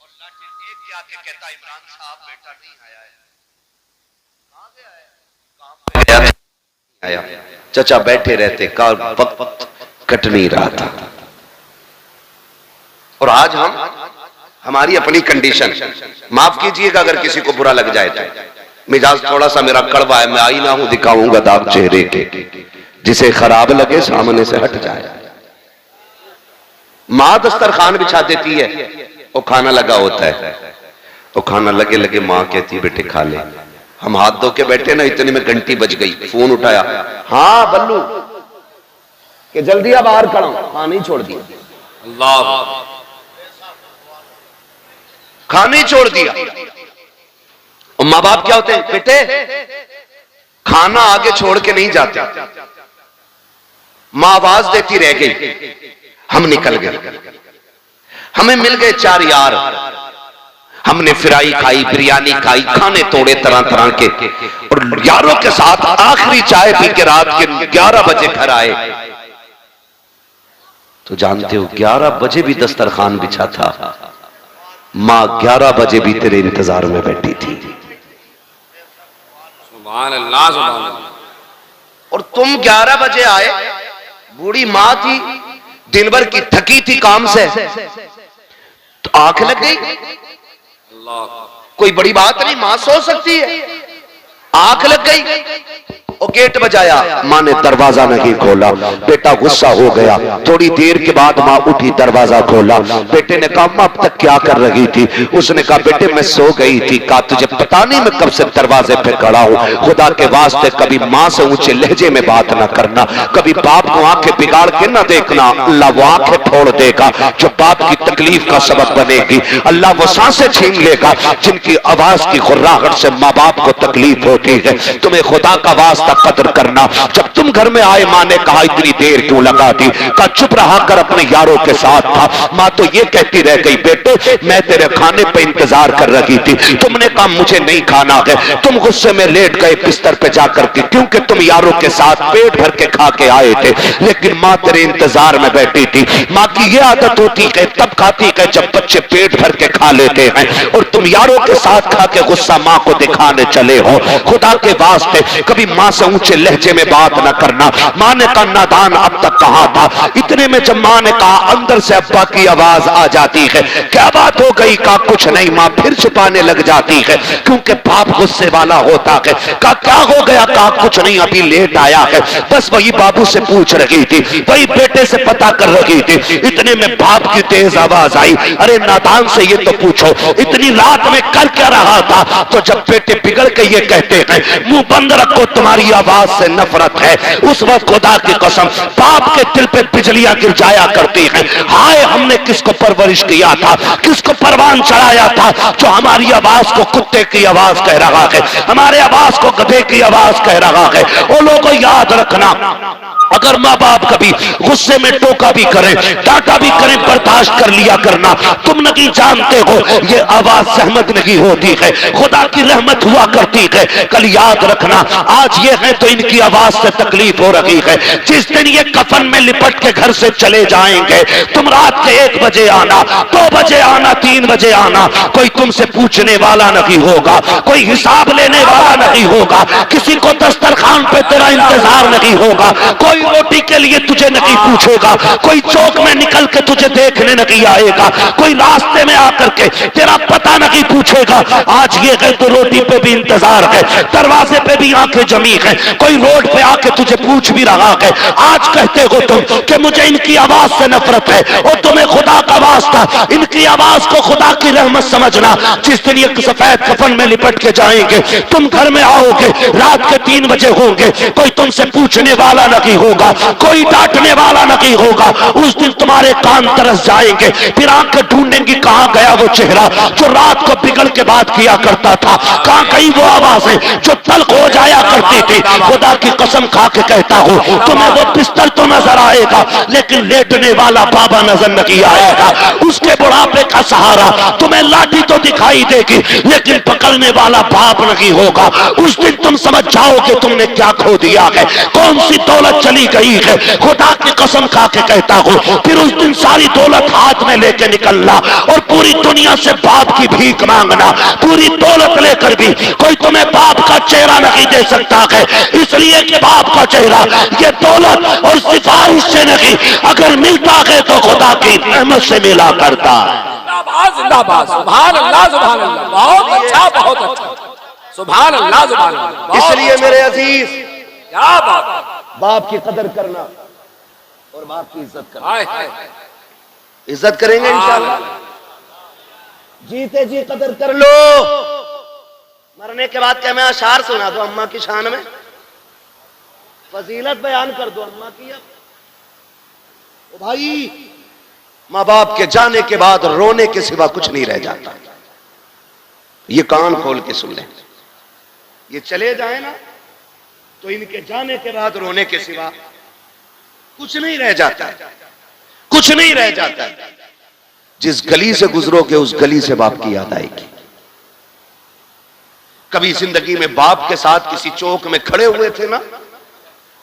और लाठी एक के आके कहता है इमरान साहब बेटा नहीं आया है। कहां गया है? काम पे गया था, आया। चचा बैठे रहते, का वक्त कट नहीं रहा था। और आज हमारी अपनी कंडीशन, माफ कीजिएगा अगर किसी को बुरा लग जाए तो, मिजाज थोड़ा सा मेरा कड़वा है, मैं आईना हूं दिखाऊंगा दाग चेहरे के, जिसे खराब लगे सामने से हट जाए। मां दस्तरखान बिछा देती है, वो खाना लगा होता है, वो खाना लगे लगे मां कहती है बेटे खा ले। हम हाथ धो के बैठे ना, इतने में घंटी बज गई, फोन उठाया, हाँ बल्लू कि जल्दी अब बाहर खड़ा हूं। हाँ नहीं छोड़ दिया, अल्लाह खाना ही छोड़ दिया। और माँ बाप क्या होते हैं, बेटे खाना आगे छोड़ के नहीं जाते। माँ आवाज देती रह गई, हम निकल गए, हमें मिल गए 4 यार, हमने फ्राई खाई, बिरयानी खाई, खाने तोड़े तरह तरह के, और यारों के साथ आखिरी चाय पी के रात के 11 बजे घर आए। तो जानते हो 11 बजे भी दस्तरखान बिछा था, मां 11 बजे भी तेरे इंतजार में बैठी थी। सुभान अल्लाह सुभान अल्लाह। और तुम 11 बजे आए, बूढ़ी मां थी, दिन भर की थकी थी काम से, तो आंख लग गई। कोई बड़ी बात नहीं, मां सो सकती है, आंख लग गई। और गेट बजाया, मां ने दरवाजा नहीं खोला, बेटा गुस्सा हो गया। थोड़ी देर के बाद मां उठी, दरवाजा खोला, बेटे ने कहा मां अब तक क्या कर रही थी? उसने कहा बेटे मैं सो गई थी। कहा तुझे पता नहीं मैं कब से दरवाजे पे खड़ा हूं? खुदा के वास्ते कभी मां से ऊंचे लहजे में बात ना करना, कभी बाप को आंखें बिगाड़ के ना देखना, अल्लाह वो आंखें फोड़ देगा जो बाप की तकलीफ का सबब बनेगी। अल्लाह वो सांसें छीन लेगा जिनकी आवाज की गुर्राहट से माँ बाप को तकलीफ होती है। तुम्हें खुदा का वास्ता कदर करना। जब तुम घर में आए, मां ने कहा इतनी देर क्यों लगा दी? कहा चुप रहा कर, अपने यारों के साथ था। मां तो ये कहती रह गई बेटे मैं तेरे खाने पे इंतजार कर रही थी, तुमने कहा मुझे नहीं खाना है, तुम गुस्से में लेट गए बिस्तर पे जाकर के, क्योंकि तुम यारों के साथ पेट भर के खा के आए थे, लेकिन मां तेरे इंतजार में बैठी थी। मां की ये आदत होती है तब खाती है जब बच्चे पेट भर के खा लेते हैं, और तुम यारों के साथ खा के गुस्सा मां को दिखाने चले हो। खुदा के वास्ते कभी मां से ऊंचे लहजे में बात न करना। मां ने कहा नादान अब तक कहां था? इतने में जब मां ने कहा, अंदर से अब्बा की आवाज आ जाती है, क्या बात हो गई? कहा कुछ नहीं। मां फिर छुपाने लग जाती है क्योंकि बाप गुस्से वाला होता है। कहा क्या हो गया? कहा कुछ नहीं, अभी लेट आया है, बस वही बाबू से पूछ रही थी, वही बेटे से पता कर रही थी। इतने में बाप की तेज आवाज आई, अरे नादान से ये तो पूछो इतनी रात में कर क्या रहा था? तो जब बेटे बिगड़ के ये कहते हैं मुंह बंद रखो तुम्हारी आवाज से नफरत है, उस वक्त खुदा की कसम बाप के दिल पे बिजलियां गिर जाया करती हैं। हाय हमने किसको परवरिश किया था, किसको परवान चढ़ाया था जो हमारी आवाज को कुत्ते की आवाज कह रहा है, हमारे आवाज को गधे की आवाज कह रहा है। वो लोगों याद रखना, अगर माँ बाप कभी गुस्से में टोका भी करें, डांटा भी करें, बर्दाश्त कर लिया करना। तुम नहीं जानते हो ये आवाज सहमत नहीं होती है, खुदा की रहमत हुआ करती है। कल याद रखना, आज ये है तो इनकी आवाज से तकलीफ हो रही है। जिस दिन ये कफन में लिपट के घर से चले जाएंगे, तुम रात के 1 बजे आना, 2 बजे आना, 3 बजे आना, कोई तुमसे पूछने वाला नहीं होगा, कोई हिसाब लेने वाला नहीं होगा, किसी को दस्तरखान पे तेरा इंतजार नहीं होगा, कोई रोटी के लिए तुझे नहीं पूछेगा, कोई चौक में निकल के तुझे देखने नहीं आएगा, कोई रास्ते में आकर के तेरा पता नहीं पूछेगा। आज ये है तो रोटी पे भी इंतजार है, दरवाजे पे भी आंखें जमी है, है। कोई रोड पे आके तुझे पूछ भी रहा है, आज कहते हो तुम कि मुझे इनकी आवाज से नफरत है, और तुम्हें खुदा का वास्ता इनकी आवाज को खुदा की रहमत समझना। जिस दिन ये सफेद कफन में लिपट के जाएंगे, तुम घर में आओगे, रात के 3 बजे होंगे, कोई तुमसे पूछने वाला नहीं होगा, कोई डांटने वाला नहीं होगा। उस दिन तुम्हारे कान तरस जाएंगे, फिर आंखें ढूंढेंगी कहां गया वो चेहरा जो रात को बिगड़ के बात किया करता था, कहां गई वो आवाजें जो तल्ख हो जाया करती थी। खुदा की कसम खा के कहता हूं, तुम्हें वो बिस्तर तो नजर आएगा, लेकिन लेटने वाला बाबा नजर नहीं आएगा। उसके बुढ़ापे का सहारा तुम्हें लाठी तो दिखाई देगी, लेकिन पकड़ने वाला बाप नहीं होगा। उस दिन तुम समझ जाओगे तुमने क्या खो दिया है, कौन सी दौलत चली गई है। खुदा की कसम खा के कहता हूं, फिर उस दिन सारी दौलत हाथ में लेके निकलना और पूरी दुनिया से बाप की भीख मांगना। पूरी दौलत लेकर भी कोई तुम्हें बाप का चेहरा नहीं दे सकता है, इसलिए कि बाप का चेहरा ये दौलत और सिफारिश से नहीं, अगर मिलता है तो खुदा की रहमत से मिला करता है। जिंदाबाद जिंदाबाद, सुभान अल्लाह सुभान अल्लाह, बहुत अच्छा बहुत अच्छा, सुभान अल्लाह सुभान अल्लाह। इसलिए मेरे अजीज, क्या बात, बाप की कदर करना और बाप की इज्जत करना। हाय हाय, इज्जत करेंगे इंशाअल्लाह, जीते जी कदर कर लो। मरने के बाद क्या मैं अशार सुना दो अम्मा की शान में, फजीलत बयान कर दो अम्मा की। अब भाई, माँ बाप के जाने के बाद रोने के सिवा कुछ नहीं रह जाता। ये कान खोल के सुन ले, ये चले जाए ना तो इनके जाने के बाद रोने के सिवा कुछ नहीं रह जाता, कुछ नहीं रह जाता। जिस गली से गुजरोगे उस गली से बाप की याद आएगी। कभी जिंदगी में बाप के साथ किसी चौक में खड़े हुए थे ना,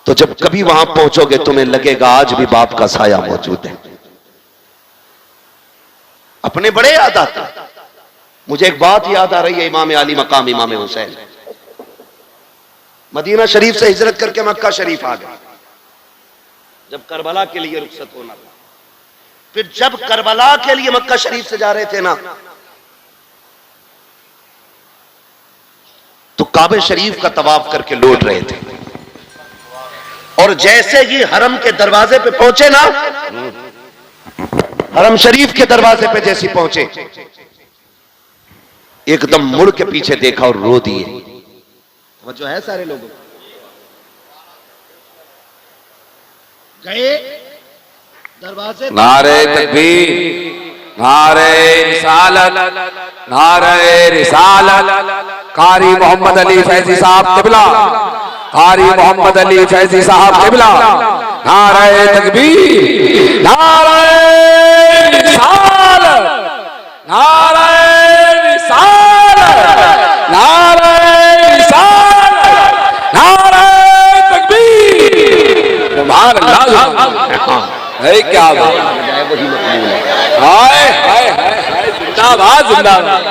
तो जब कभी वहां पहुंचोगे तुम्हें लगेगा आज भी बाप का साया मौजूद है। अपने बड़े याद आते। मुझे एक बात याद आ रही है, इमाम अली मकाम इमाम हुसैन मदीना शरीफ से हिजरत करके मक्का शरीफ आ गए। जब करबला के लिए रुखसत होना था, फिर जब करबला के लिए मक्का शरीफ से जा रहे थे ना, तो काबे शरीफ का तवाफ करके लौट रहे थे, और जैसे ही हरम के दरवाजे पे पहुंचे ना, हरम शरीफ के दरवाजे पे जैसे पहुंचे, एकदम मुड़ के पीछे देखा और रो दिए। वो जो है सारे लोगों गए दरवाजे, नारे तकबीर, नारे रिसालत, नारे रिसालत। कारी मोहम्मद अली फैजी साहब किबला, कारी मोहम्मद अली फैजी साहब किबला। नारे तकबीर, नारे रिसालत, नारे रिसालत, नारे रिसालत, नारे तकबीर। सुभान अल्लाह, है क्या बात, हाय हाय हाय, जिंदाबाद जिंदाबाद।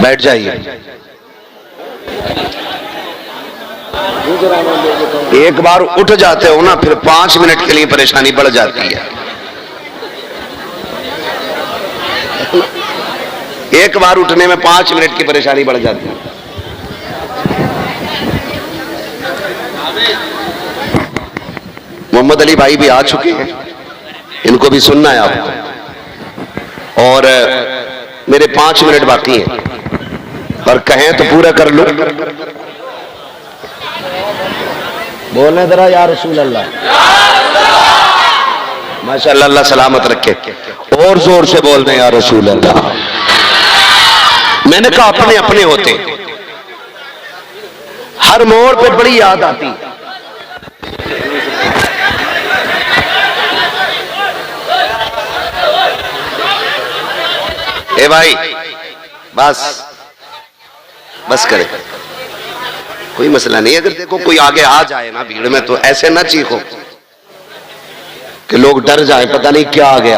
बैठ जाइए। एक बार उठ जाते हो ना, फिर 5 मिनट के लिए परेशानी बढ़ जाती है। एक बार उठने में 5 मिनट की परेशानी बढ़ जाती है। मोहम्मद अली भाई भी आ चुके हैं, इनको भी सुनना है आपको, और मेरे 5 मिनट बाकी हैं, और कहें तो पूरा कर लो। बोलने जरा या रसूल अल्लाह, माशाअल्लाह, अल्लाह सलामत रखे। और जोर से बोल दें या रसूल अल्लाह। मैंने कहा अपने अपने होते, हर मोड़ पे बड़ी याद आती। ए भाई, बस बस करे, कोई मसला नहीं। अगर देखो कोई आगे आ जाए ना भीड़ में, तो ऐसे ना चीखो कि लोग डर जाएं, पता नहीं क्या आ गया।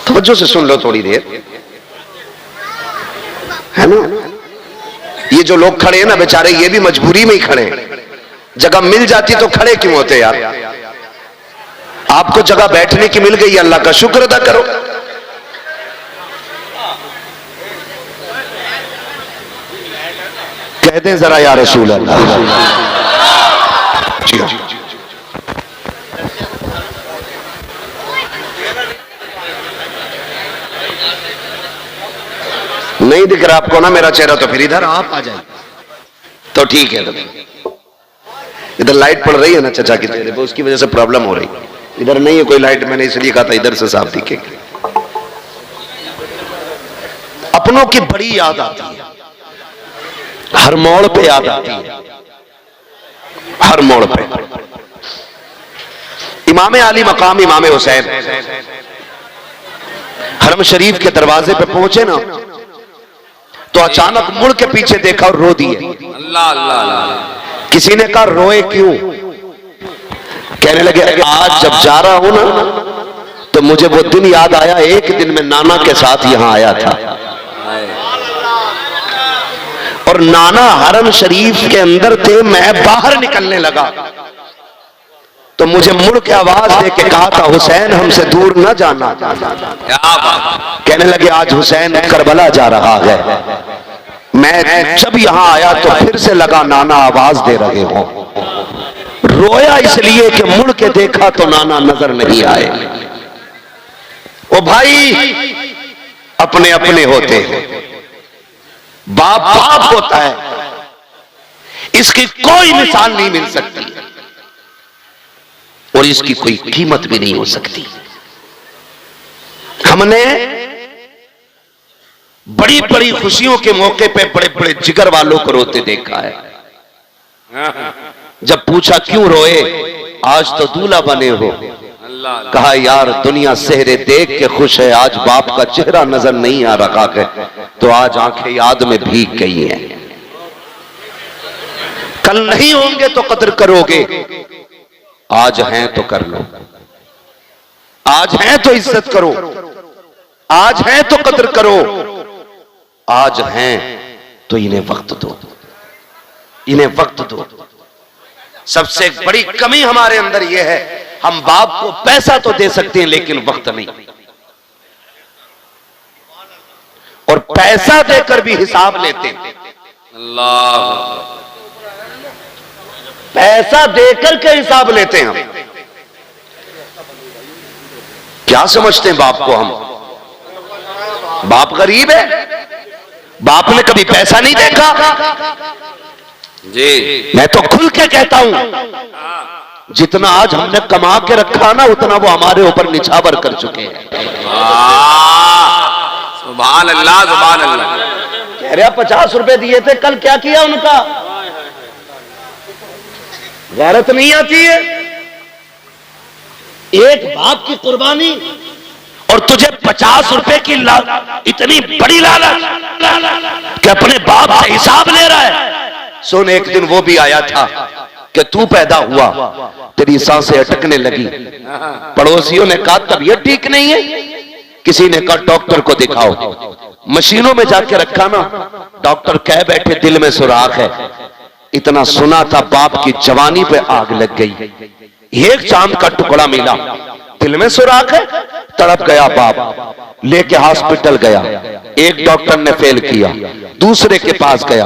तवज्जो से सुन लो थोड़ी देर, है ना। ये जो लोग खड़े हैं ना बेचारे, ये भी मजबूरी में ही खड़े हैं। जगह मिल जाती तो खड़े क्यों होते यार? आपको जगह बैठने की मिल गई, अल्लाह का शुक्र अदा करो। कह दें जरा या रसूल अल्लाह। जी नहीं दिख रहा आपको ना मेरा चेहरा, तो फिर इधर आप आ जाए तो ठीक है। तो इधर लाइट पड़ रही है ना चचा की चेहरे पे, उसकी वजह से प्रॉब्लम हो रही। इधर नहीं है कोई लाइट, मैंने इसलिए कहा था इधर से साफ दिखे। अपनों की बड़ी याद आती है, हर मोड़ पे याद आती है, हर मोड़ पे। इमाम आली मकाम इमाम हुसैन हरम शरीफ के दरवाजे पे पहुंचे ना, तो अचानक मुड़ के पीछे देखा और रो दिए। अल्लाह अल्लाह अल्लाह। किसी ने कहा रोए क्यों? कहने लगे आज जब जा रहा हूं ना तो मुझे वो दिन याद आया, एक दिन मैं नाना के साथ यहां आया था और नाना हरम शरीफ के अंदर थे, मैं बाहर निकलने लगा तो मुझे मुड़ के आवाज दे के कहा था हुसैन हमसे दूर न जाना। कहने लगे आज हुसैन करबला जा रहा है। मैं जब यहां आया तो फिर से लगा नाना आवाज दे रहे हो। रोया इसलिए कि मुड़ के देखा तो नाना नजर नहीं आए। ओ भाई अपने अपने होते हैं, बाप बाप होता है, इसकी कोई मिसाल नहीं मिल सकती और इसकी कोई कीमत भी नहीं हो सकती। हमने बड़ी बड़ी खुशियों के मौके पे बड़े बड़े जिगर वालों को रोते देखा है। जब पूछा क्यों रोए, आज तो दूल्हा बने हो, कहा यार दुनिया सेहरे देख के खुश है, आज बाप का चेहरा नजर नहीं आ रहा है तो आज आंखें याद में भीग गई हैं। कल नहीं होंगे तो कदर करोगे, आज हैं तो कर लो, आज हैं तो इज्जत करो, आज हैं तो कदर करो, आज हैं तो इन्हें वक्त दो, इन्हें वक्त दो। सबसे बड़ी कमी हमारे अंदर यह है, हम बाप को पैसा तो दे सकते हैं लेकिन वक्त नहीं, और पैसा देकर भी हिसाब लेते हैं। अल्लाह, पैसा देकर के हिसाब लेते हैं हम। क्या समझते हैं बाप को हम? बाप गरीब है, बाप ने कभी पैसा नहीं देखा जी। मैं तो खुल के कहता हूं, जितना आज हमने कमा के रखा ना उतना वो हमारे ऊपर निछावर कर चुके हैं। सुभान अल्लाह सुभान अल्लाह। कह रहा 50 रुपए दिए थे, कल क्या किया उनका? गैरत नहीं आती है? एक बाप की कुर्बानी और तुझे 50 रुपए की इतनी बड़ी लालच कि अपने बाप से हिसाब ले रहा है। सुन, एक दिन वो भी आया था कि तू पैदा हुआ, तेरी सांसें अटकने लगी, पड़ोसियों ने कहा तबीयत ठीक नहीं है, किसी ने कहा डॉक्टर को दिखाओ, मशीनों में जाके रखा ना, डॉक्टर कह बैठे दिल में सुराख है। इतना सुना था, बाप की जवानी पे आग लग गई। एक चांद का टुकड़ा मिला, दिल में सुराख है, तड़प गया बाप, लेके हॉस्पिटल गया। एक डॉक्टर ने फेल किया, दूसरे के पास गया,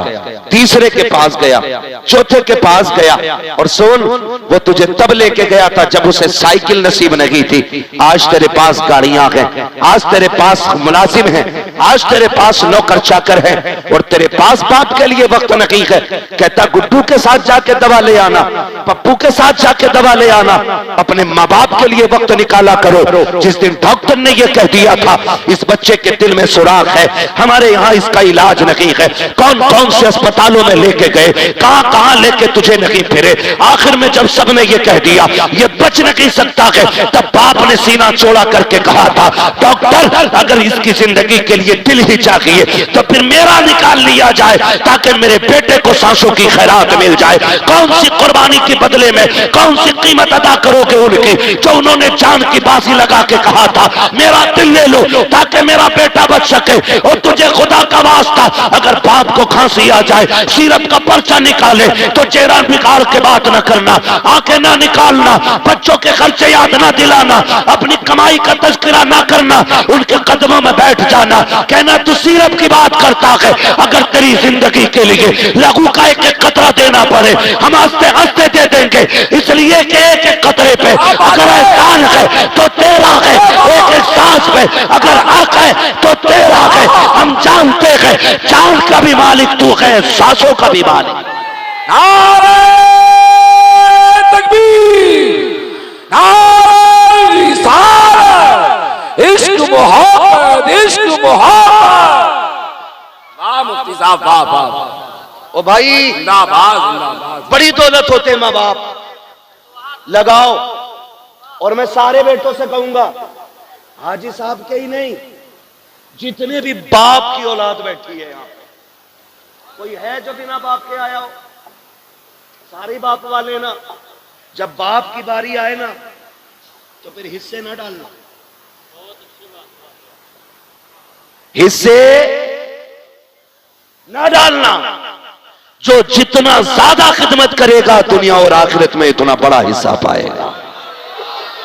तीसरे के पास गया, चौथे के पास गया। और सुन, वो तुझे तब लेके गया था जब उसे साइकिल नसीब नहीं थी। आज तेरे पास गाड़ियां हैं, आज तेरे पास मुलाजिम हैं, आज तेरे पास नौकर चाकर है, और तेरे पास बाप के लिए वक्त नहीं है। कहता गुड्डू के साथ जाके दवा ले आना, पप्पू के साथ जाके दवा ले आना, अपने माँ बाप के लिए वक्त निकाला करो। जिस दिन डॉक्टर ने यह कह दिया था इस बच्चे के दिल में सुराख है, हमारे यहाँ इसका इलाज नहीं है, कौन कौन से अस्पतालों में लेके गए, कहां कहां लेके तुझे नहीं फिरे। आखिर में जब सबने ये कह दिया ये बच नहीं सकता है, तब बाप ने सीना चौड़ा करके कहा था डॉक्टर अगर इसकी जिंदगी के लिए लिए दिल ही चाहिए, तो फिर मेरा निकाल लिया जाए ताकि मेरे बेटे को सांसों की खैरात मिल जाए। कौन सी कुर्बानी के बदले में कौन सी कीमत अदा करोगे उनकी, जो उन्होंने जान की बाजी लगा के कहा था मेरा दिल ले लो ताकि मेरा बेटा बच सके। और तुझे खुदा का वास्ता, अगर बाप को खांसी आ जाए, सीरत का पर्चा निकाले तो चेहरा बिगाड़ के बात न करना, आंखें ना निकालना, बच्चों के खर्चे याद ना दिलाना, अपनी कमाई का तज़किरा ना करना, उनके कदमों में बैठ जाना, कहना तू सीरत की बात करता है। अगर तेरी जिंदगी के लिए लहू का एक एक कतरा देना पड़े, हम हंसते हंसते दे देंगे, इसलिए कि एक एक कतरे पे अगर एहसान है तो तेरा है, एक एक सांस पे अगर हक है तो तेरा है। हम जानते हैं जान का भी मालिक तू है, सांसों का भी मालिक। नारे तकबीर, नारे रिसालत, इश्क मोहब्बत, इश्क मोहब्बत। वाह मुफ्ती साहब, वाह वाह। ओ भाई जिंदाबाद जिंदाबाद। बड़ी दौलत होते माँ बाप, लगाओ। और मैं सारे बेटों से कहूंगा, हाजी साहब के ही नहीं, जितने भी बाप की औलाद बैठी है यहाँ, कोई है जो बिना बाप के आया हो? सारे बाप वाले ना, जब बाप की बारी आए ना तो फिर हिस्से ना डालना, हिस्से ना डालना। जो जितना ज्यादा खिदमत करेगा दुनिया और आखिरत में इतना बड़ा हिस्सा पाएगा।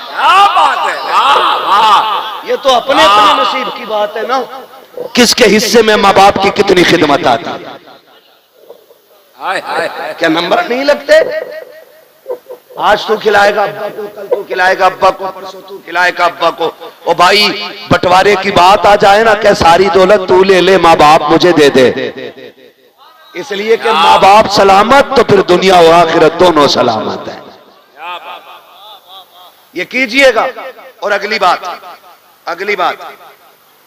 क्या बात है, वाह वाह। ये तो अपने अपने नसीब की बात है ना, किसके हिस्से में माँ बाप की कितनी खिदमत आती है। हाय हाय हाय। क्या नंबर नहीं लगते? आज तू खिलाएगा अब्बा को, कल तू खिलाएगा अब्बा को, परसों तू खिलाएगा अब्बा को। ओ भाई बंटवारे की बात आ जाए ना, क्या सारी दौलत तू ले ले, माँ बाप मुझे दे दे, इसलिए कि माँ बाप सलामत तो फिर दुनिया और आखिरत दोनों सलामत है। ये कीजिएगा। और अगली बात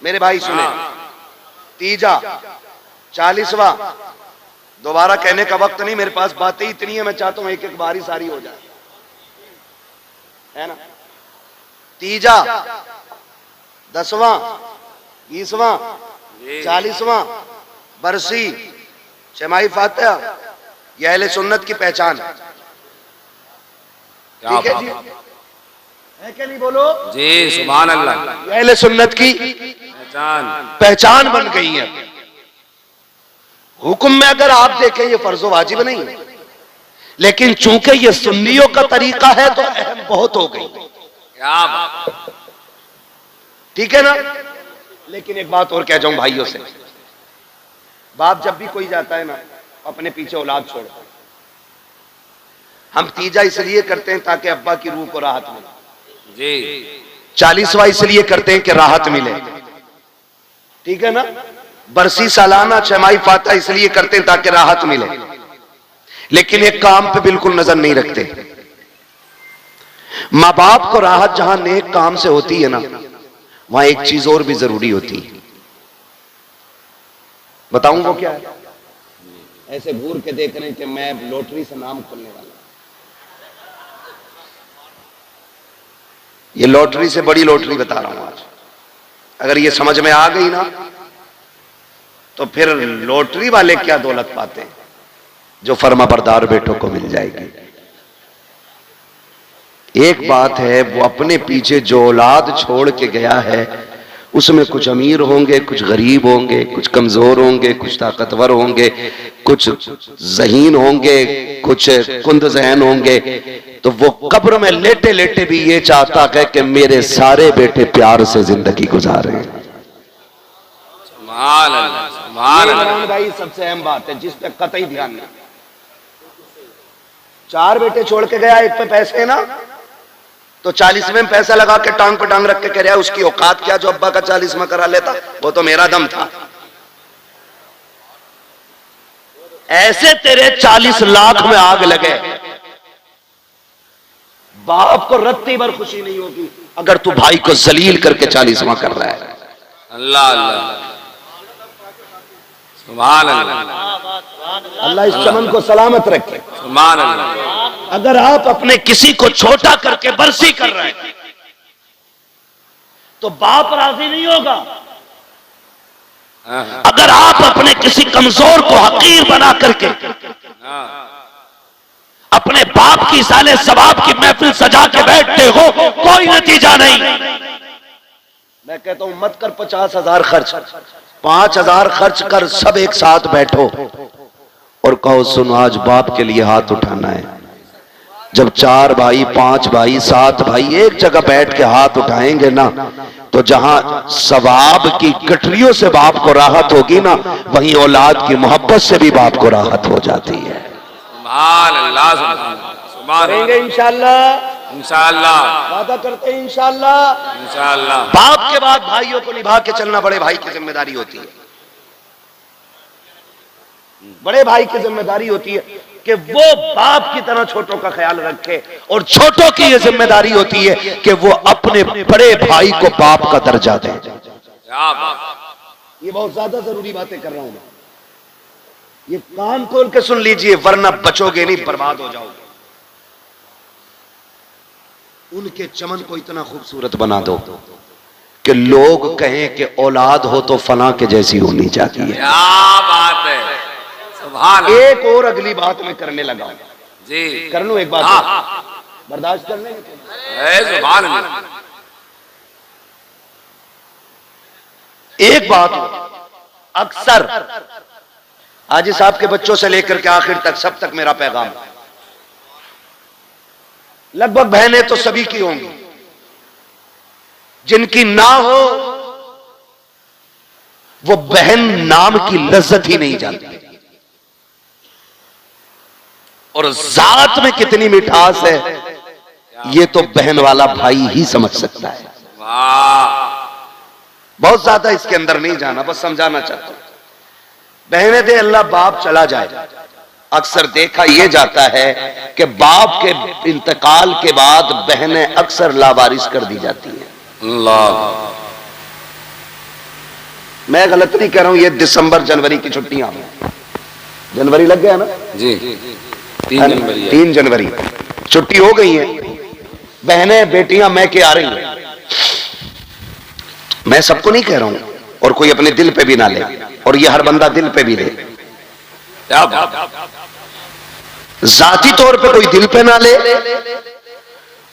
मेरे भाई सुने, तीजा 40वां, दोबारा कहने का वक्त नहीं मेरे पास, बातें इतनी है, मैं चाहता हूं एक एक बारी सारी हो जाए, है ना। तीजा, 10वां, 20वां, 40वां बरसी शमाई फातिहा, यह अहले सुन्नत की पहचान है। ठीक है जी, है क्या नहीं बोलो जी, सुभान अल्लाह। यह अहले सुन्नत की पहचान बन गई है। हुक्म में अगर आप देखें ये फर्जो वाजिब नहीं है, लेकिन चूंकि ये सुन्नियों का तरीका है तो अहम बहुत हो गई। क्या बात। ठीक है ना। लेकिन एक बात और कह जाऊं भाइयों से, बाप जब भी कोई जाता है ना अपने पीछे औलाद छोड़ता है। हम तीजा इसलिए करते हैं ताकि अब्बा की रूह को राहत मिले जी, 40वां इसलिए करते हैं कि राहत मिले, ठीक है ना। बरसी सालाना छमाही फातिहा इसलिए करते हैं ताकि राहत मिले, लेकिन एक काम पे बिल्कुल नजर नहीं रखते। माँ बाप को राहत जहां नेक काम से होती है ना, वहां एक चीज और भी जरूरी होती है। बताऊं वो क्या है? ऐसे घूर के देख रहे हैं कि मैं लॉटरी से नाम खोलने वाला, ये लॉटरी से बड़ी लॉटरी बता रहा हूं आज। अगर ये समझ में आ गई ना तो फिर लॉटरी वाले क्या दौलत पाते हैं जो फर्माबरदार बेटों को मिल जाएगी। एक बात है, वो अपने पीछे जो औलाद छोड़ के गया है उसमें कुछ अमीर होंगे, कुछ गरीब होंगे, कुछ कमजोर होंगे, कुछ ताकतवर होंगे, कुछ ज़हीन होंगे, कुछ कुंद ज़हन होंगे। तो वो कब्र में लेटे लेटे भी ये चाहता है कि मेरे सारे बेटे प्यार से जिंदगी गुजारें। इमरान भाई सबसे अहम बात है जिस पे कतई ध्यान नहीं। 4 बेटे छोड़ के गया, एक पे पैसे ना, तो 40वें में पैसा लगा के टांग पे टांग रख के कह रहा है उसकी औकात क्या जो अब्बा का 40वां करा लेता, वो तो मेरा दम था। ऐसे तेरे 40 लाख में आग लगे, बाप को रत्ती भर खुशी नहीं होगी अगर तू भाई को जलील करके 40वां कर रहा है। अल्लाह अल्लाह, सुभान अल्लाह। अल्लाह इस चमन को सलामत रखे। सुभान अल्लाह। अगर आप अपने किसी को छोटा करके बरसी कर रहे हैं तो बाप राजी नहीं होगा। अगर आप अपने किसी कमजोर को हकीर बना करके अपने बाप की साले सवाब की महफिल सजा के बैठते हो, कोई नतीजा नहीं। मैं कहता हूं मत कर 50,000 खर्च, 5,000 खर्च कर, सब एक साथ बैठो और कहो सुनो आज बाप के लिए हाथ उठाना है। जब 4 भाई 5 भाई 7 भाई एक जगह बैठ के हाथ उठाएंगे ना, तो जहां सवाब की गठरियों से बाप को राहत होगी ना, वहीं औलाद की मोहब्बत से भी बाप को राहत हो जाती है। करेंगे इंशाअल्लाह, इंशाअल्लाह वादा करते हैं इंशाअल्लाह। इंशाअल्लाह बाप के बाद भाइयों को निभा के चलना बड़े भाई की जिम्मेदारी होती है। बड़े भाई की जिम्मेदारी होती है कि वो बाप की तरह छोटों का ख्याल रखे, और छोटों की ये जिम्मेदारी होती है कि वो अपने बड़े भाई को बाप का दर्जा दे। ये बहुत ज्यादा जरूरी बातें कर रहा हूं मैं, ये कान खोल के सुन लीजिए, वरना बचोगे नहीं, बर्बाद हो जाओगे। उनके चमन को इतना खूबसूरत बना दो कि लोग कहें कि औलाद हो तो फला के जैसी होनी चाहिए। क्या बात है, सुभान। एक और अगली बात मैं करने लगा जी, कर लूं एक बात, बर्दाश्त कर लेंगे। सुभान। एक बात अक्सर हाजी साहब के बच्चों से लेकर के आखिर तक सब तक मेरा पैगाम, लगभग बहनें तो सभी की होंगी, जिनकी ना हो वो बहन नाम की लज्जत ही नहीं जानती, और जात में कितनी मिठास है ये तो बहन वाला भाई ही समझ सकता है। बहुत ज्यादा इसके अंदर नहीं जाना, बस समझाना चाहता हूं। बहने दे अल्लाह बाप चला जाए, अक्सर देखा यह जाता है कि बाप के इंतकाल के बाद बहनें अक्सर लावारिस कर दी जाती हैं। अल्लाह, मैं गलत नहीं कह रहा हूं, ये दिसंबर जनवरी की छुट्टियां, जनवरी लग गया ना जी, 3 जनवरी छुट्टी हो गई है। बहनें बेटियां मैं के आ रही हैं, मैं सबको नहीं कह रहा हूं, और कोई अपने दिल पे भी ना ले, और ये हर बंदा दिल पे भी ले, जाती तौर पे कोई दिल पे ना ले,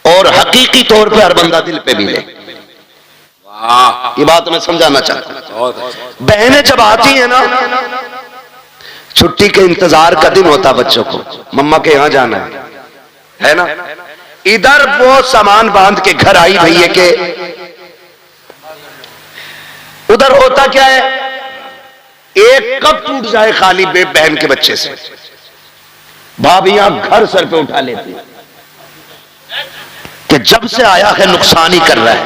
और हकीकी तौर पे हर बंदा दिल पे भी ले। ये बात मैं समझाना चाहता हूं। बहनें जब आती हैं ना, छुट्टी के इंतजार का दिन होता बच्चों को, मम्मा के यहां जाना है ना, इधर वो सामान बांध के घर आई भैया के, उधर होता क्या है, एक कप टूट जाए खाली बहन के बच्चे से, भाभियां घर सर पे उठा लेती है कि जब से आया है नुकसान ही कर रहा है,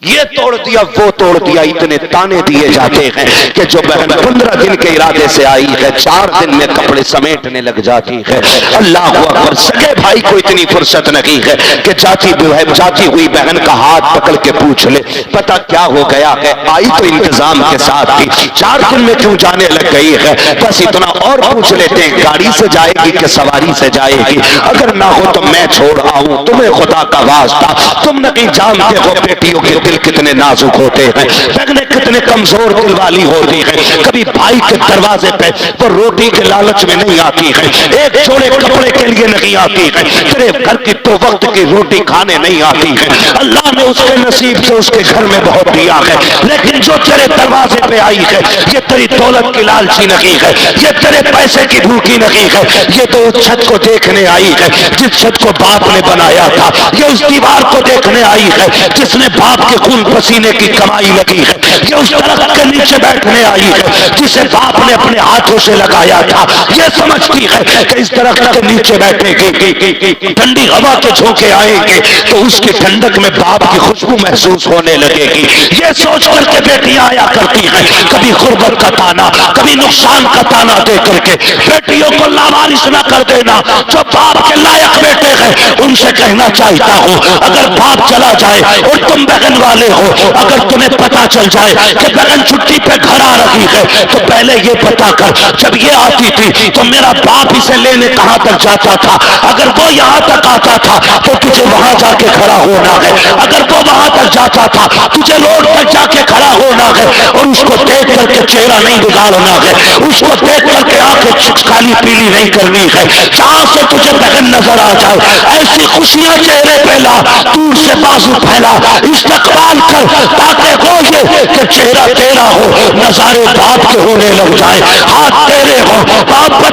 ये तोड़ दिया वो तोड़ दिया, इतने ताने दिए जाते हैं कि जो बहन 15 दिन के इरादे से आई है 4 दिन में कपड़े समेटने लग जाती है। अल्लाह अकबर, सगे भाई को इतनी फुर्सत नहीं है कि जाती हुई बहन का हाथ पकड़ के पूछ ले पता क्या हो गया है, आई तो इंतजाम के साथ थी, 4 दिन में क्यों जाने लग गई है, बस इतना और पूछ लेते हैं गाड़ी से जाएगी कि सवारी से जाएगी, अगर ना हो तो मैं छोड़ आऊं, तुम्हें खुदा का वास्ता, तुम नहीं जानते हो बेटियों के दिल कितने नाजुक होते हैं, बहनें कितने कमजोर दिल वाली होती है, कभी भाई के दरवाजे पे वो रोटी के लालच में नहीं आती है, एक जोड़े कपड़े के लिए नहीं आती है, तेरे घर की 2 वक्त की रोटी खाने नहीं आती है, अल्लाह ने उसके नसीब से उसके घर में बहुत दिया है, लेकिन जो तेरे दरवाजे पे आई है ये तेरी दौलत की लालची नहीं है, ये तेरे पैसे की भूखी नहीं है, ये तो उस छत को देखने आई है जिस छत को बाप ने बनाया था, ये उस दीवार को देखने आई है जिसने बाप के खून पसीने की कमाई लगी है, ये उस दरख्त के नीचे बैठने आई है जिसे बाप ने अपने हाथों से लगाया था, ये समझती है कि इस दरख्त के नीचे बैठेगी, ठंडी हवा के झोंके आएंगे तो उसकी ठंडक में बाप की खुशबू महसूस होने लगेगी, ये सोच करके बेटियां आया करती हैं, कभी गुर्बत का ताना कभी नुकसान का ताना दे करके, बेटियों को लावारिस न कर देना, जो बाप के लायक बेटे हैं उनसे कहना चाहता हूं, अगर बाप चला जाए और तुम बहन वाले हो, अगर तुम्हें पता चल जाए कि बहन छुट्टी पे घर आ रही है तो पहले ये पता कर, जब ये आती थी तो मेरा बाप इसे लेने कहां तक जाता था, अगर वो यहां तक आता था तो तुझे वहां जाके खड़ा होना है, अगर वो वहां तक जाता था तुझे रोड तक जाके खड़ा होना है और उसको देख करके चेहरा नहीं बिगाड़ना है, उसको देख करके आंखें काली पीली नहीं करनी है। जहां से तुझे बहन नजर आ जाए ऐसी खुशियां चेहरे पे ला, दूर से बाजू फैला, इस्तकबाल कर, ताकि हो ये कि चेहरा तेरा हो, नजारे बाप के होने लग जाए, हाथ तेरे हो,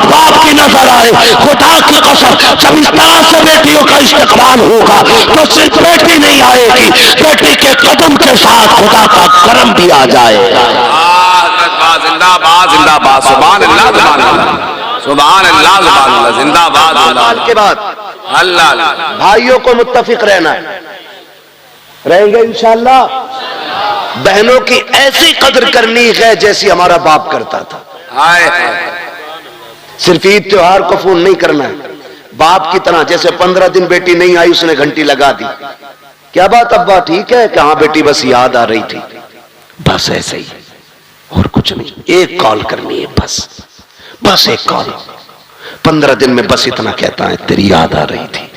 बाप की नजर आए। खुदा की कसम, जब इस तरह से बेटियों का इस्तकबाल होगा तो सिर्फ बेटी नहीं आएगी, बेटी के कदम के साथ खुदा का करम भी आ जाएगा। जिंदाबाद जिंदाबाद, सुभान अल्लाह सुभान अल्लाह सुभान अल्लाह सुभान अल्लाह, जिंदाबाद जिंदाबाद। के बाद अल्लाह भाइयों को मुत्तफिक रहना है, रहेंगे इंशाअल्लाह। बहनों की ऐसी कदर करनी है जैसी हमारा बाप करता था। हाय सिर्फ ईद त्योहार को फोन नहीं करना है, बाप की तरह। जैसे 15 दिन बेटी नहीं आई, उसने घंटी लगा दी, क्या बात अब्बा ठीक है, कहां बेटी बस याद आ रही थी, बस ऐसे ही और कुछ नहीं। एक कॉल करनी है, बस एक कॉल। 15 दिन में बस इतना कहता है तेरी याद आ रही थी।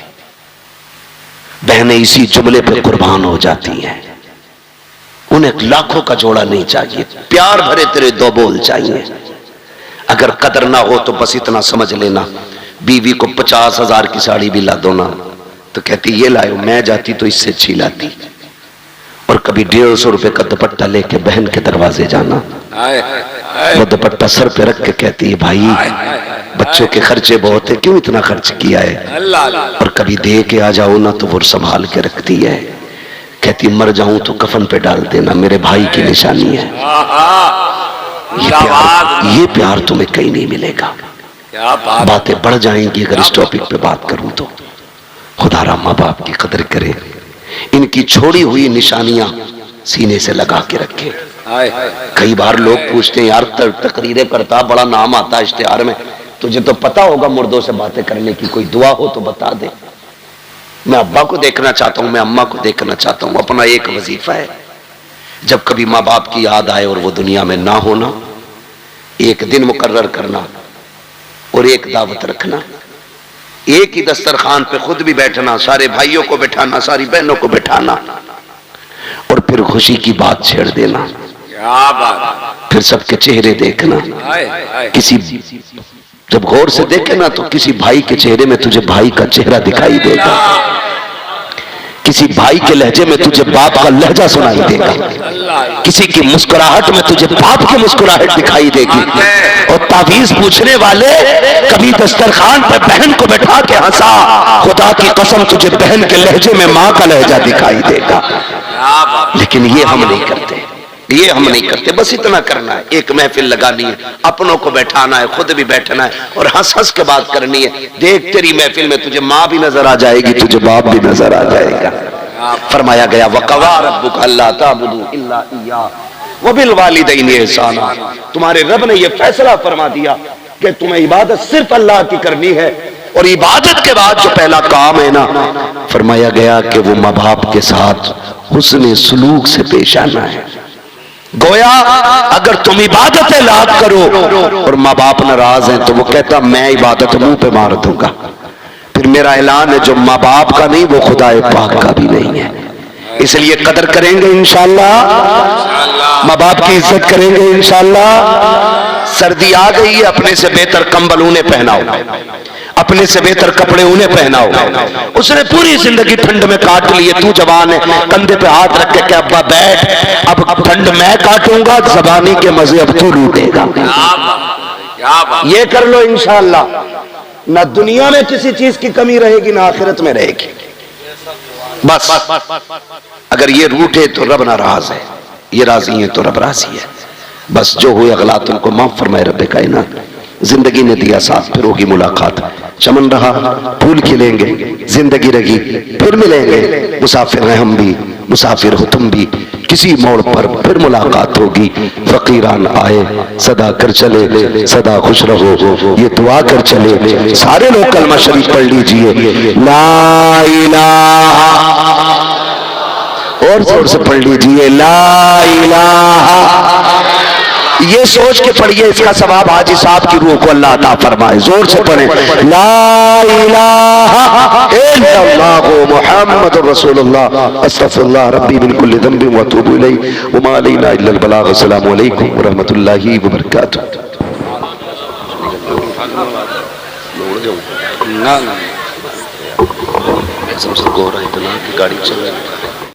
बहनें इसी जुमले पे कुर्बान हो जाती हैं। उन्हें लाखों का जोड़ा नहीं चाहिए, प्यार भरे तेरे दो बोल चाहिए। अगर कदर ना हो तो बस इतना समझ लेना, बीवी को 50,000 की साड़ी भी ला दो ना तो कहती ये लाओ, मैं जाती तो इससे अच्छी लाती। और कभी 150 रुपए का दुपट्टा लेके बहन के दरवाजे जाना, वो दुपट्टा सर पे रख के कहती है भाई बच्चों के खर्चे बहुत है, क्यों इतना खर्च किया है। और कभी दे के आ जाओ ना तो वो संभाल के रखती है, कहती मर जाऊं तो कफन पे डाल देना, मेरे भाई की निशानी है। ये प्यार तुम्हें कहीं नहीं मिलेगा। बातें बढ़ जाएंगी अगर इस टॉपिक पे बात करूं तो। खुदारा माँ बाप की कदर करें, इनकी छोड़ी हुई निशानियां सीने से लगा के रखें। कई बार लोग पूछते हैं यार तकरीरें करता, बड़ा नाम आता इश्तिहार में, तुझे तो पता होगा मुर्दों से बातें करने की, कोई दुआ हो तो बता दे। मैं अब्बा को देखना चाहता हूं, मैं अम्मा को देखना चाहता हूं। अपना एक वजीफा है, जब कभी माँ बाप की याद आए और वो दुनिया में ना होना, एक दिन मुकर्रर करना और एक दावत रखना, एक ही दस्तरखान पे खुद भी बैठना, सारे भाइयों को बैठाना, सारी बहनों को बैठाना और फिर खुशी की बात छेड़ देना। फिर सबके चेहरे देखना, किसी जब गौर से देखे ना तो किसी भाई के चेहरे में तुझे भाई का चेहरा दिखाई देगा, किसी भाई के लहजे में तुझे बाप का लहजा सुनाई देगा, किसी की मुस्कुराहट में तुझे बाप की मुस्कुराहट दिखाई देगी। और तावीज पूछने वाले कभी दस्तरखान पर बहन को बैठा के हंसा, खुदा की कसम तुझे बहन के लहजे में माँ का लहजा दिखाई देगा। लेकिन ये हम नहीं करते, ये हम नहीं करते। बस इतना करना है, एक महफिल लगानी है, अपनों को बैठाना है, खुद भी बैठना है और हंस हंस के बात करनी है। देख तेरी महफिल में तुझे माँ भी नजर आ जाएगी, तुझे बाप भी नजर आ जाएगा। फरमाया गया वक़ज़ा रब्बुका अल्ला ताबुदू इल्ला इय्याहु व बिल वालिदैनि इहसाना। तुम्हारे रब ने यह फैसला फरमा दिया कि तुम्हें इबादत सिर्फ अल्लाह की करनी है, और इबादत के बाद जो पहला काम है ना, फरमाया गया कि वो माँ बाप के साथ हुस्न सुलूक से पेश आना है। गोया अगर तुम इबादत लाद करो और माँ बाप नाराज हैं तो वो कहता मैं इबादत मुंह पे मार दूंगा। फिर मेरा ऐलान है जो माँ बाप का नहीं वो खुदा पाक का भी नहीं है। इसलिए कदर करेंगे इंशाअल्लाह, माँ बाप की इज्जत करेंगे इंशाअल्लाह। सर्दी आ गई है, अपने से बेहतर कंबल उन्हें पहनाओ, अपने से बेहतर कपड़े उन्हें पहनाओ। उसने पूरी जिंदगी ठंड में काट ली है, तू जवान है, कंधे पे हाथ रख के क्या अब्बा बैठ, अब ठंड मैं काटूंगा, जबानी के मजे अब तू लूटेगा। ये कर लो इंशाअल्लाह, ना दुनिया में किसी चीज की कमी रहेगी ना आखिरत में रहेगी। बस अगर ये रूठे तो रब नाराज है, ये राजी है तो रब राजी है। बस जो हुए अगलात उनको माफ फरमाए रब्बे कायनात। जिंदगी ने दिया साथ, फिर होगी मुलाकात। चमन रहा फूल खिलेंगे, जिंदगी रही फिर मिलेंगे। मुसाफिर हैं हम भी, मुसाफिर हो तुम भी, किसी मोड़ पर फिर मुलाकात होगी। फकीरान आए सदा कर चले, सदा खुश रहो ये दुआ कर चले। सारे लोग कलमा शरीफ पढ़ लीजिए, ला इलाहा, और जोर से पढ़ लीजिए ला इलाहा ये सोच के पढ़िए, इसका सवाब हाजी साहब की रूह को अल्लाह अता फरमाए। जोर से पढ़े, ला इलाहा इल्लल्लाहु मुहम्मदुर रसूलुल्लाह अस्तगफिरुल्लाह रब्बी मिन कुल्ली ज़ंबिन व अतूबु इलैहि व मा अलैना इल्लल बलाग। अस्सलामु अलैकुम व रहमतुल्लाहि व बरकातुहू। ना सबसे गोरा इतना कि गाड़ी चल रही है।